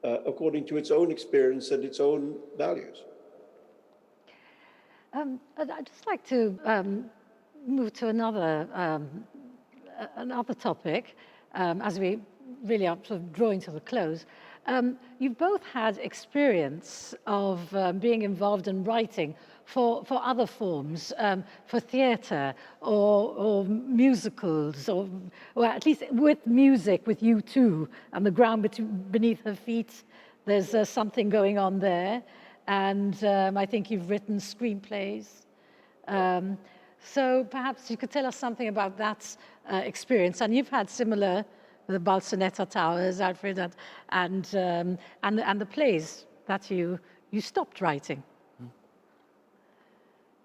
according to its own experience and its own values. I'd just like to move to another topic as we really are sort of drawing to the close. You've both had experience of being involved in writing for other forms, for theatre or musicals, or well, at least with music, with you two, and the ground beneath her feet. There's something going on there, and I think you've written screenplays. So perhaps you could tell us something about that experience. And you've had similar, the Balsaneta Towers, Alfred, and the plays that you stopped writing.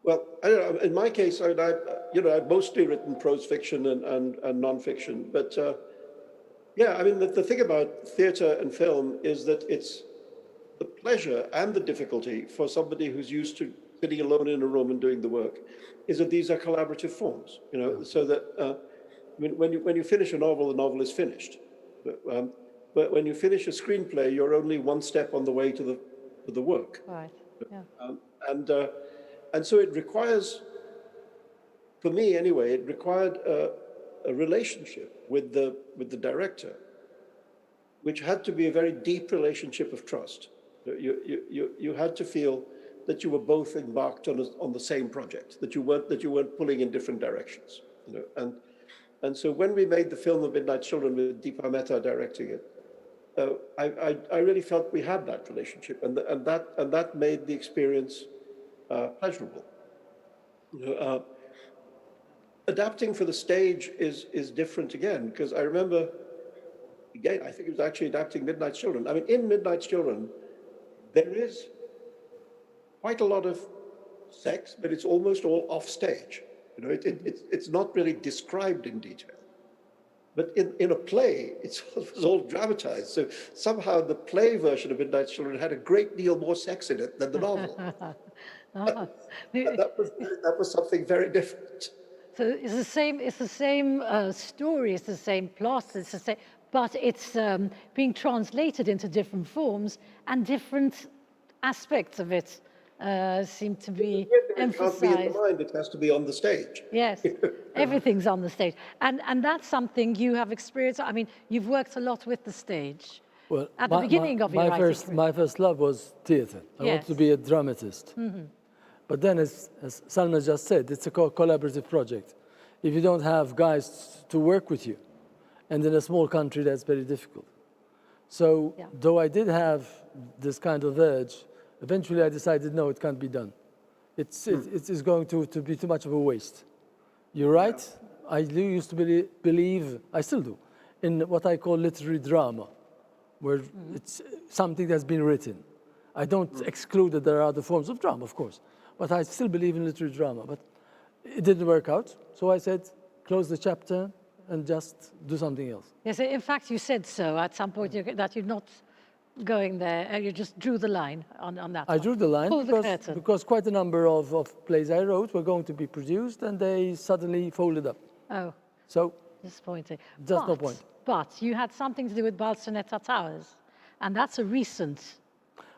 Well, I don't know. In my case, I've mostly written prose fiction and nonfiction. But yeah, I mean, the thing about theatre and film is that it's the pleasure and the difficulty for somebody who's used to sitting alone in a room and doing the work, is that these are collaborative forms. So that when you finish a novel, the novel is finished. But when you finish a screenplay, you're only one step on the way to the work. Right. Yeah. And so it requires, for me anyway, it required a relationship with the director, which had to be a very deep relationship of trust. You had to feel that you were both embarked on the same project, that you weren't pulling in different directions. And so when we made the film The Midnight Children with Deepa Mehta directing it, I really felt we had that relationship, and that made the experience pleasurable. Adapting for the stage is different again, because I remember, again, I think it was actually adapting Midnight Children. I mean, in Midnight Children, there is quite a lot of sex, but it's almost all off stage. It's not really described in detail. But in a play, it was all dramatized. So somehow the play version of Midnight Children had a great deal more sex in it than the novel. That was something very different. So it's the same. It's the same story. It's the same plot. It's the same, but it's being translated into different forms, and different aspects of it seem to be emphasized. It can't be in the mind, it has to be on the stage. Yes, everything's on the stage. And that's something you have experienced. I mean, you've worked a lot with the stage. Well, at the beginning of your writing career. My first love was theatre. I wanted to be a dramatist. But then, as Salma just said, it's a collaborative project. If you don't have guys to work with you, and in a small country, that's very difficult. So, though I did have this kind of urge, eventually I decided, no, it can't be done. It's going to be too much of a waste. You're right. I used to believe, I still do, in what I call literary drama, where it's something that's been written. I don't exclude that there are other forms of drama, of course, but I still believe in literary drama. But it didn't work out, so I said, close the chapter and just do something else. Yes, in fact, you said so at some point that you're not going there. You just drew the line on that. I drew the line because quite a number of plays I wrote were going to be produced, and they suddenly folded up. Oh, so disappointing. Just no point. But you had something to do with Balsaneta Towers, and that's a recent.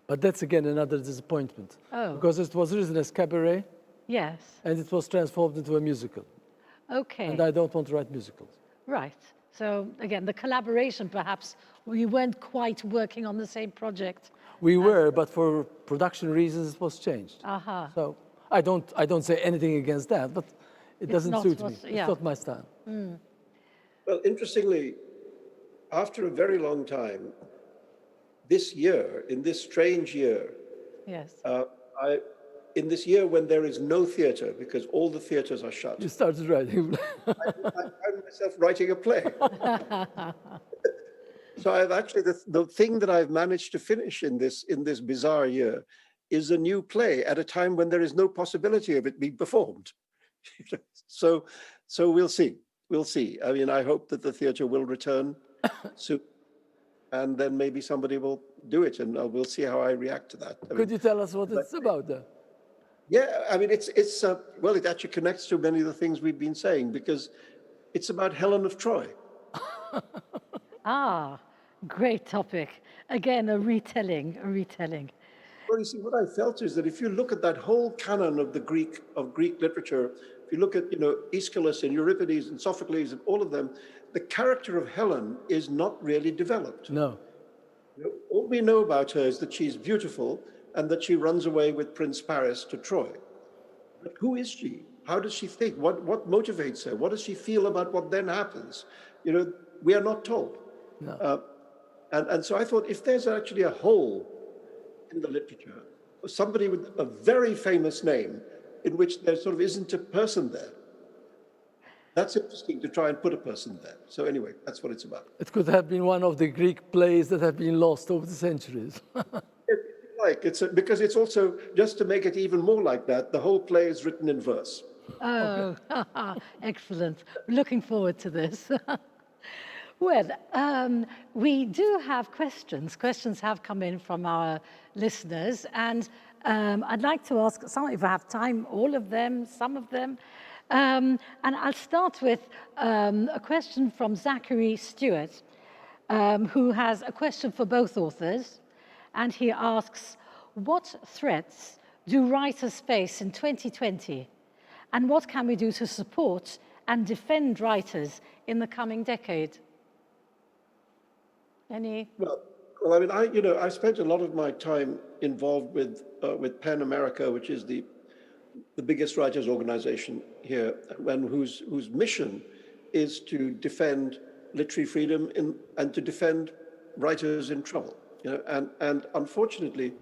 But that's again another disappointment. Oh. Because it was written as cabaret. Yes. And it was transformed into a musical. Okay. And I don't want to write musicals. Right. So again, the collaboration, perhaps, we weren't quite working on the same project. We were, but for production reasons, it was changed. So I don't say anything against that, but it doesn't suit me. It's not my style. Well, interestingly, after a very long time, this year, in this strange year, in this year when there is no theatre because all the theatres are shut. You started writing. I found myself writing a play. So I've actually, the thing that I've managed to finish in this bizarre year is a new play at a time when there is no possibility of it being performed. So we'll see. We'll see. I mean, I hope that the theatre will return soon, and then maybe somebody will do it, and we'll see how I react to that. Could you tell us what it's about, though? Yeah, I mean, well, it actually connects to many of the things we've been saying, because it's about Helen of Troy. Great topic. Again, a retelling. Well, you see, what I felt is that if you look at that whole canon of Greek literature, if you look at, Aeschylus and Euripides and Sophocles and all of them, the character of Helen is not really developed. No. All we know about her is that she's beautiful and that she runs away with Prince Paris to Troy. But who is she? How does she think? What motivates her? What does she feel about what then happens? We are not told. No. And so I thought, if there's actually a hole in the literature, somebody with a very famous name in which there sort of isn't a person there, that's interesting to try and put a person there. So anyway, that's what it's about. It could have been one of the Greek plays that have been lost over the centuries. Because it's also, just to make it even more like that, the whole play is written in verse. Oh, excellent. Looking forward to this. Well, we do have questions. Questions have come in from our listeners, and I'd like to ask some, if I have time, all of them, some of them. And I'll start with a question from Zachary Stewart, who has a question for both authors. And he asks, what threats do writers face in 2020? And what can we do to support and defend writers in the coming decade? Any? Well, I mean, I spent a lot of my time involved with PEN America, which is the biggest writers' organization here, and whose mission is to defend literary freedom and to defend writers in trouble. And unfortunately,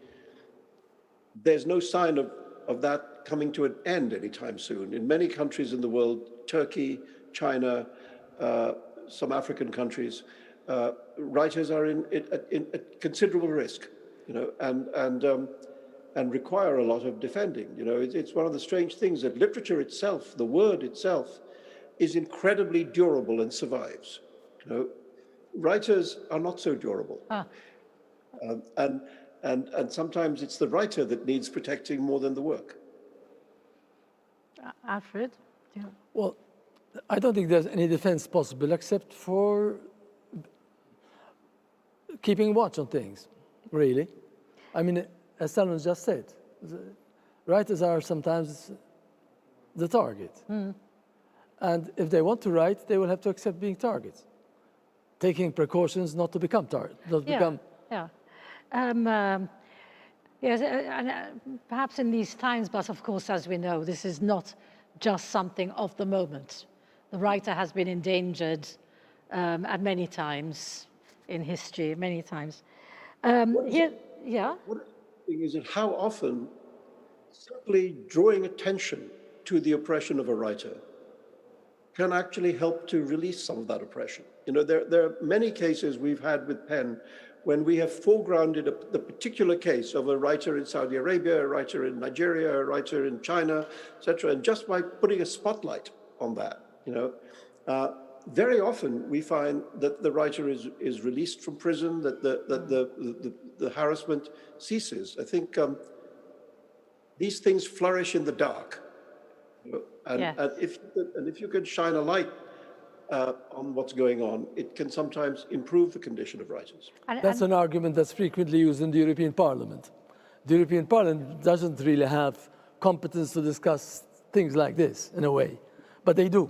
there's no sign of that coming to an end anytime soon. In many countries in the world, Turkey, China, some African countries, writers are in considerable risk, and require a lot of defending. It's one of the strange things that literature itself, the word itself, is incredibly durable and survives. Writers are not so durable. And sometimes it's the writer that needs protecting more than the work. Alfred? Yeah. Well, I don't think there's any defense possible except for keeping watch on things, really. I mean, as Salman just said, writers are sometimes the target. And if they want to write, they will have to accept being targets, taking precautions not to become targets, Yeah. Yes, perhaps in these times, but of course, as we know, this is not just something of the moment. The writer has been endangered at many times in history, many times. Yeah. What thing is it how often simply drawing attention to the oppression of a writer can actually help to release some of that oppression. There are many cases we've had with PEN when we have foregrounded the particular case of a writer in Saudi Arabia, a writer in Nigeria, a writer in China, etc. And just by putting a spotlight on that, very often we find that the writer is released from prison, that the harassment ceases. I think these things flourish in the dark. And if you can shine a light on what's going on, it can sometimes improve the condition of writers. That's an argument that's frequently used in the European Parliament. The European Parliament doesn't really have competence to discuss things like this, in a way, but they do.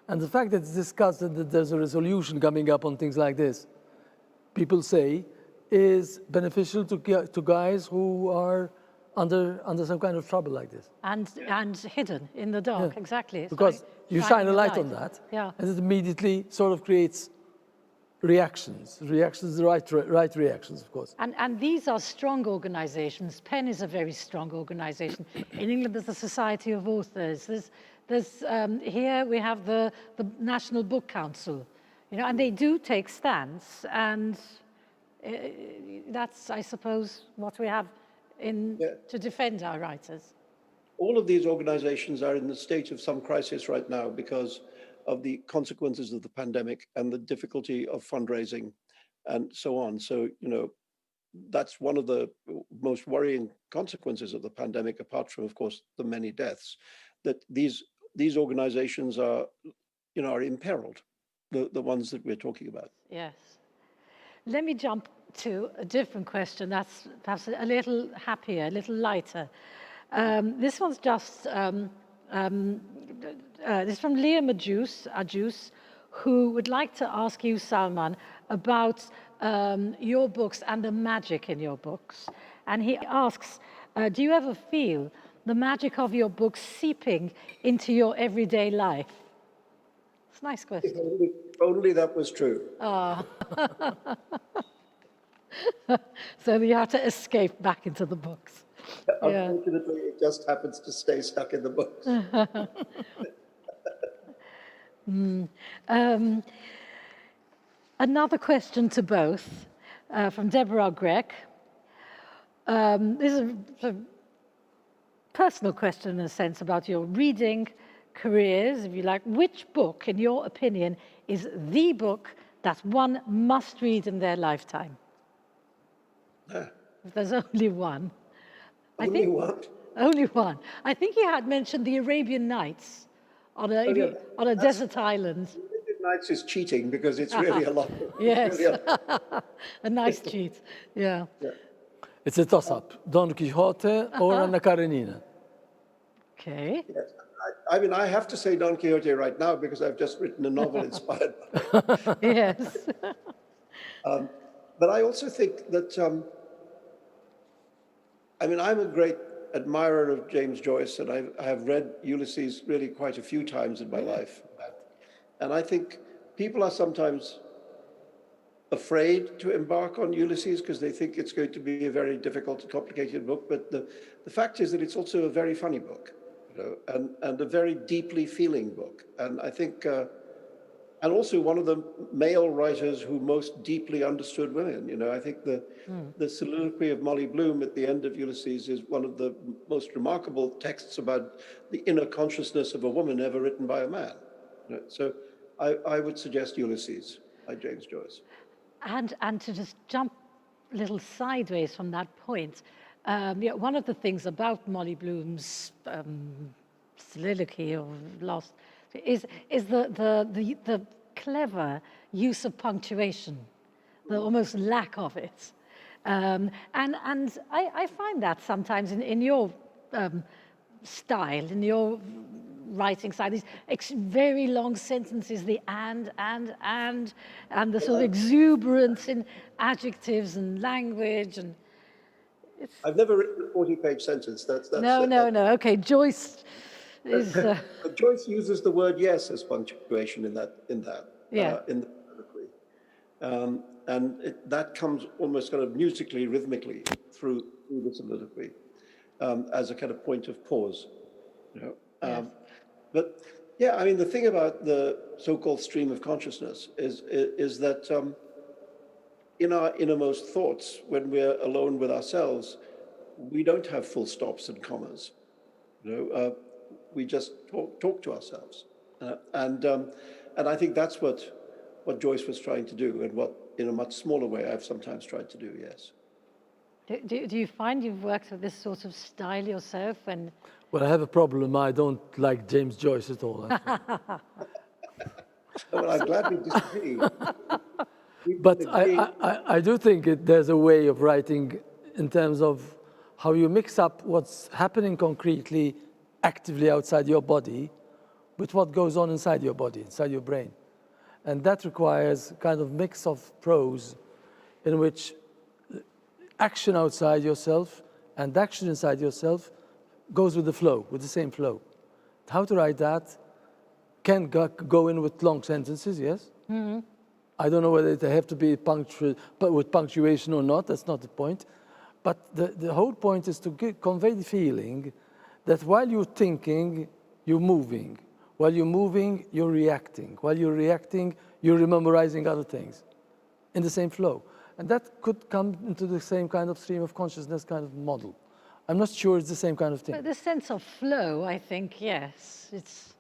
And the fact that it's discussed and that there's a resolution coming up on things like this, people say, is beneficial to guys who are under some kind of trouble like this. And hidden in the dark, exactly. It's because like you shine a light on that, and it immediately sort of creates reactions, the right reactions, of course. And these are strong organizations. PEN is a very strong organization. In England, there's the Society of Authors. There's here we have the National Book Council, and they do take stands, and that's, I suppose, what we have to defend our writers. All of these organizations are in the state of some crisis right now because of the consequences of the pandemic and the difficulty of fundraising and so on. So, that's one of the most worrying consequences of the pandemic, apart from, of course, the many deaths, that these organizations are imperiled, the ones that we're talking about. Yes. Let me jump to a different question that's perhaps a little happier, a little lighter. This one's just, this is from Liam Ajus, who would like to ask you, Salman, about your books and the magic in your books. And he asks, do you ever feel the magic of your books seeping into your everyday life? It's a nice If question. only that was true. So you have to escape back into the books. Yeah. Unfortunately, it just happens to stay stuck in the books. Another question to both from Deborah Grech. This is a personal question in a sense about your reading careers, if you like. Which book, in your opinion, is the book that one must read in their lifetime? If there's only one. Only one? Only one. I think he had mentioned the Arabian Nights on a, on a desert island. Arabian Nights is cheating because it's really a lot. Yes, Really a a nice cheat. Yeah. It's a toss-up. Don Quixote or Anna Karenina. Okay. Yes. I mean, I have to say Don Quixote right now because I've just written a novel inspired by it. Yes. But I also think that, I mean, I'm a great admirer of James Joyce, and I have read Ulysses really quite a few times in my life. And I think people are sometimes afraid to embark on Ulysses because they think it's going to be a very difficult and complicated book. But the fact is that it's also a very funny book, you know, and a very deeply feeling book. And I think, and also one of the male writers who most deeply understood women. You know, I think the soliloquy of Molly Bloom at the end of Ulysses is one of the most remarkable texts about the inner consciousness of a woman ever written by a man. You know, so I would suggest Ulysses by James Joyce. And to just jump a little sideways from that point, yeah, one of the things about Molly Bloom's soliloquy or lost is the clever use of punctuation, the almost lack of it. And I find that sometimes in your style, in your writing style, these very long sentences, the and the sort of exuberance in adjectives and language, and I've never written a 40-page sentence. That's no. Okay, Joyce is. But Joyce uses the word yes as punctuation in the soliloquy, and that comes almost kind of musically, rhythmically through the soliloquy as a kind of point of pause. You know? Yes. But yeah, I mean, the thing about the so-called stream of consciousness is that in our innermost thoughts, when we're alone with ourselves, we don't have full stops and commas. You know, we just talk to ourselves, and I think that's what Joyce was trying to do, and what, in a much smaller way, I've sometimes tried to do. Yes. Do you find you've worked with this sort of style yourself? And Well, I have a problem. I don't like James Joyce at all. Well, I'm glad we disagree. But I do think there's a way of writing in terms of how you mix up what's happening concretely, actively outside your body, with what goes on inside your body, inside your brain. And that requires kind of mix of prose in which action outside yourself and action inside yourself goes with the flow, with the same flow. How to write that can go in with long sentences, yes? Mm-hmm. I don't know whether they have to be with punctuation or not, that's not the point. But the whole point is to convey the feeling that while you're thinking, you're moving. While you're moving, you're reacting. While you're reacting, you're memorizing other things in the same flow. And that could come into the same kind of stream of consciousness kind of model. I'm not sure it's the same kind of thing. but the sense of flow, I think, yes, it's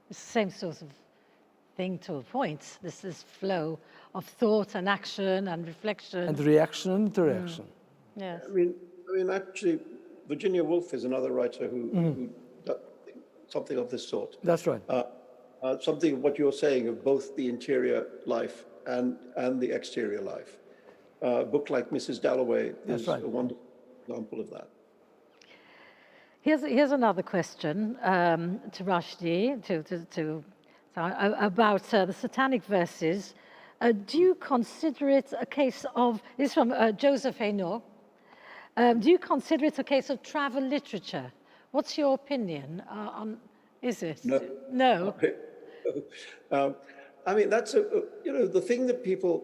the same sort of thing to a point. This flow of thought and action and reflection. And reaction and interaction. Yes. I mean, actually, Virginia Woolf is another writer who does something of this sort. That's right. Something of what you're saying of both the interior life and the exterior life. A book like Mrs. Dalloway is a wonderful example of that. Here's another question to Rushdie about the Satanic Verses Do you consider it a case of, this is from Joseph Hainaut, do you consider it a case of travel literature? What's your opinion on, is it? No. No? I mean, that's the thing that people,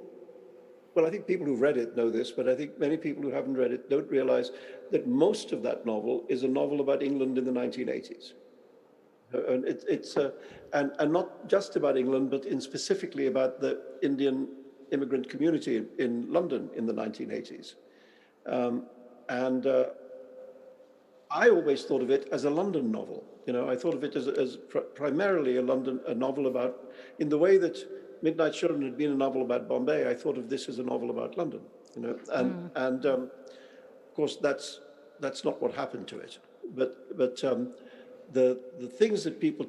well, I think people who've read it know this, but I think many people who haven't read it don't realize that most of that novel is a novel about England in the 1980s. And and not just about England, but specifically about the Indian immigrant community in London in the 1980s. I always thought of it as a London novel. I thought of it as primarily a novel about, in the way that Midnight Children had been a novel about Bombay, I thought of this as a novel about London. And of course that's not what happened to it. But the things that people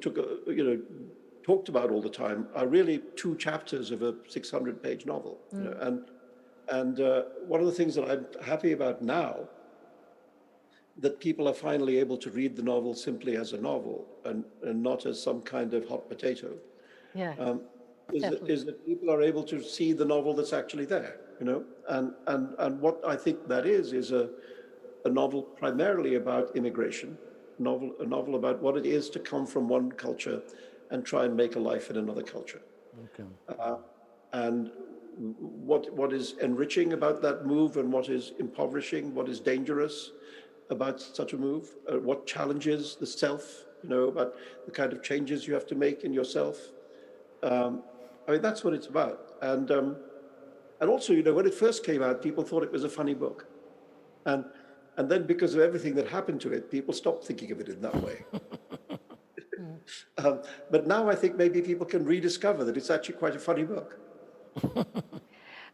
talked about all the time are really 2 chapters of a 600-page novel. And one of the things that I'm happy about now, that people are finally able to read the novel simply as a novel and not as some kind of hot potato, Yeah. is that people are able to see the novel that's actually there, and what I think that is a novel primarily about immigration, a novel about what it is to come from one culture and try and make a life in another culture. Okay. And what is enriching about that move and what is impoverishing, what is dangerous about such a move, what challenges the self, about the kind of changes you have to make in yourself. I mean, that's what it's about. And also, when it first came out, people thought it was a funny book. And then because of everything that happened to it, people stopped thinking of it in that way. But now I think maybe people can rediscover that it's actually quite a funny book.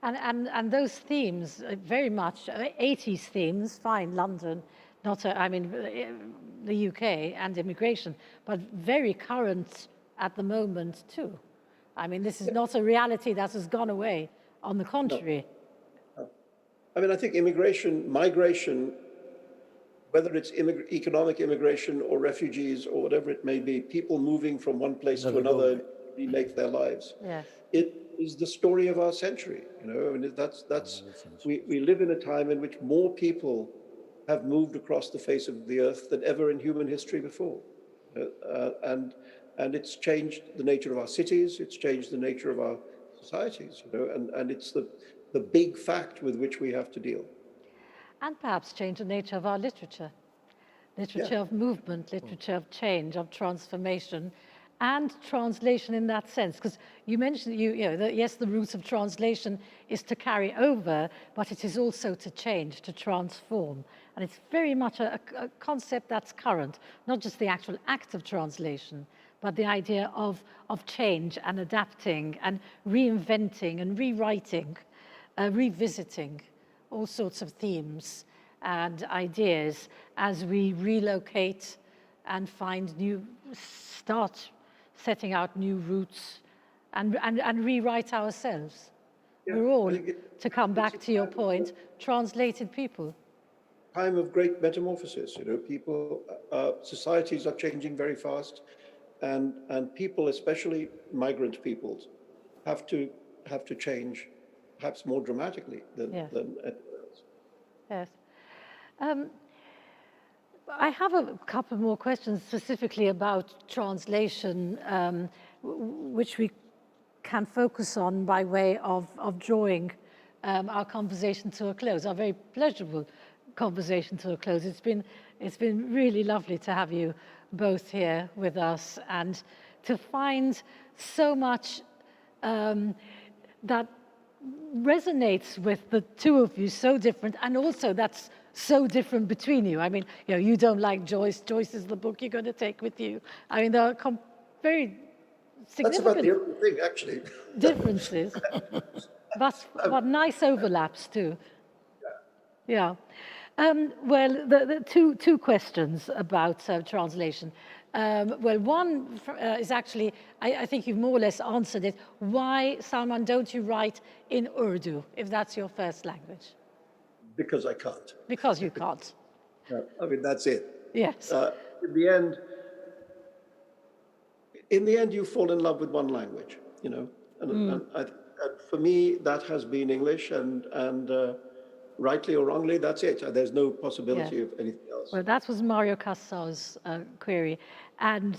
And those themes, very much 80s themes, fine, London, the UK and immigration, but very current at the moment too. I mean, this is not a reality that has gone away. On the contrary. No. I mean, I think migration, whether it's economic immigration or refugees or whatever it may be, people moving from one place to another, remake their lives. Yes. It is the story of our century. We live in a time in which more people have moved across the face of the earth than ever in human history before, and it's changed the nature of our cities. It's changed the nature of our societies. And it's the big fact with which we have to deal. And perhaps change the nature of our literature of movement, literature of change, of transformation, and translation in that sense. Because you mentioned, yes, the root of translation is to carry over, but it is also to change, to transform. And it's very much a concept that's current, not just the actual act of translation, but the idea of change and adapting and reinventing and rewriting, revisiting all sorts of themes and ideas as we relocate and start setting out new routes and rewrite ourselves. Yeah, we're all, to come back to your point, translated people. Time of great metamorphosis. People, societies are changing very fast, and people, especially migrant peoples, have to change, perhaps more dramatically than anywhere else. Yes. I have a couple more questions specifically about translation, which we can focus on by way of drawing our conversation to a close, our very pleasurable conversation to a close. It's been really lovely to have you both here with us and to find so much that resonates with the two of you, so different, and also that's so different between you. I mean, you don't like Joyce. Joyce is the book you're going to take with you. I mean, there are very significant. That's about the only thing, actually. Differences, but nice overlaps too. Yeah. Well, the two questions about translation. Well, one is actually, I think you've more or less answered it. Why, Salman, don't you write in Urdu, if that's your first language? Because I can't. Because you can't. No, I mean, that's it. Yes. In the end, you fall in love with one language, and and for me, that has been English, and rightly or wrongly, that's it. There's no possibility of anything else. Well, that was Mario Casal's query. And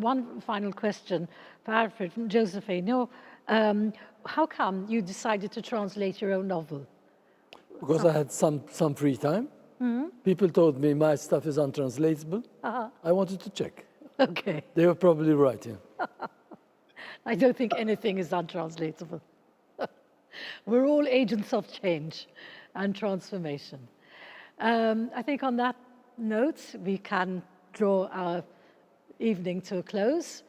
one final question for Alfred from Josephine. How come you decided to translate your own novel? Because I had some free time. People told me my stuff is untranslatable. I wanted to check. Okay. They were probably right, yeah. I don't think anything is untranslatable. We're all agents of change and transformation. I think on that note, we can draw our evening to a close.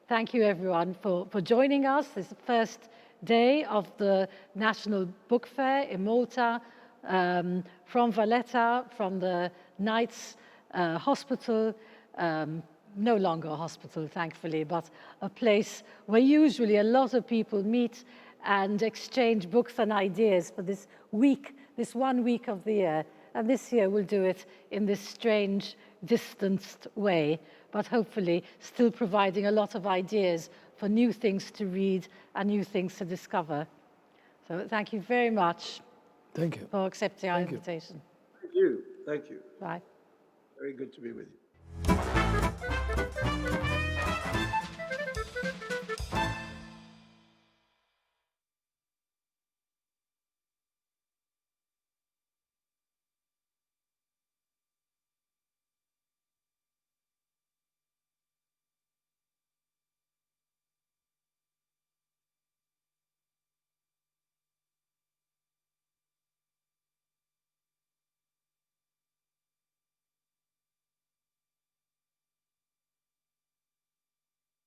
Thank you, everyone, for joining us. This is the first day of the National Book Fair in Malta, from Valletta, from the Knights Hospital, no longer a hospital, thankfully, but a place where usually a lot of people meet and exchange books and ideas for this week, this 1 week of the year. And this year we'll do it in this strange, distanced way, but hopefully still providing a lot of ideas for new things to read and new things to discover. So thank you very much. Thank you. For accepting our invitation. Thank you. Thank you. Bye. Very good to be with you.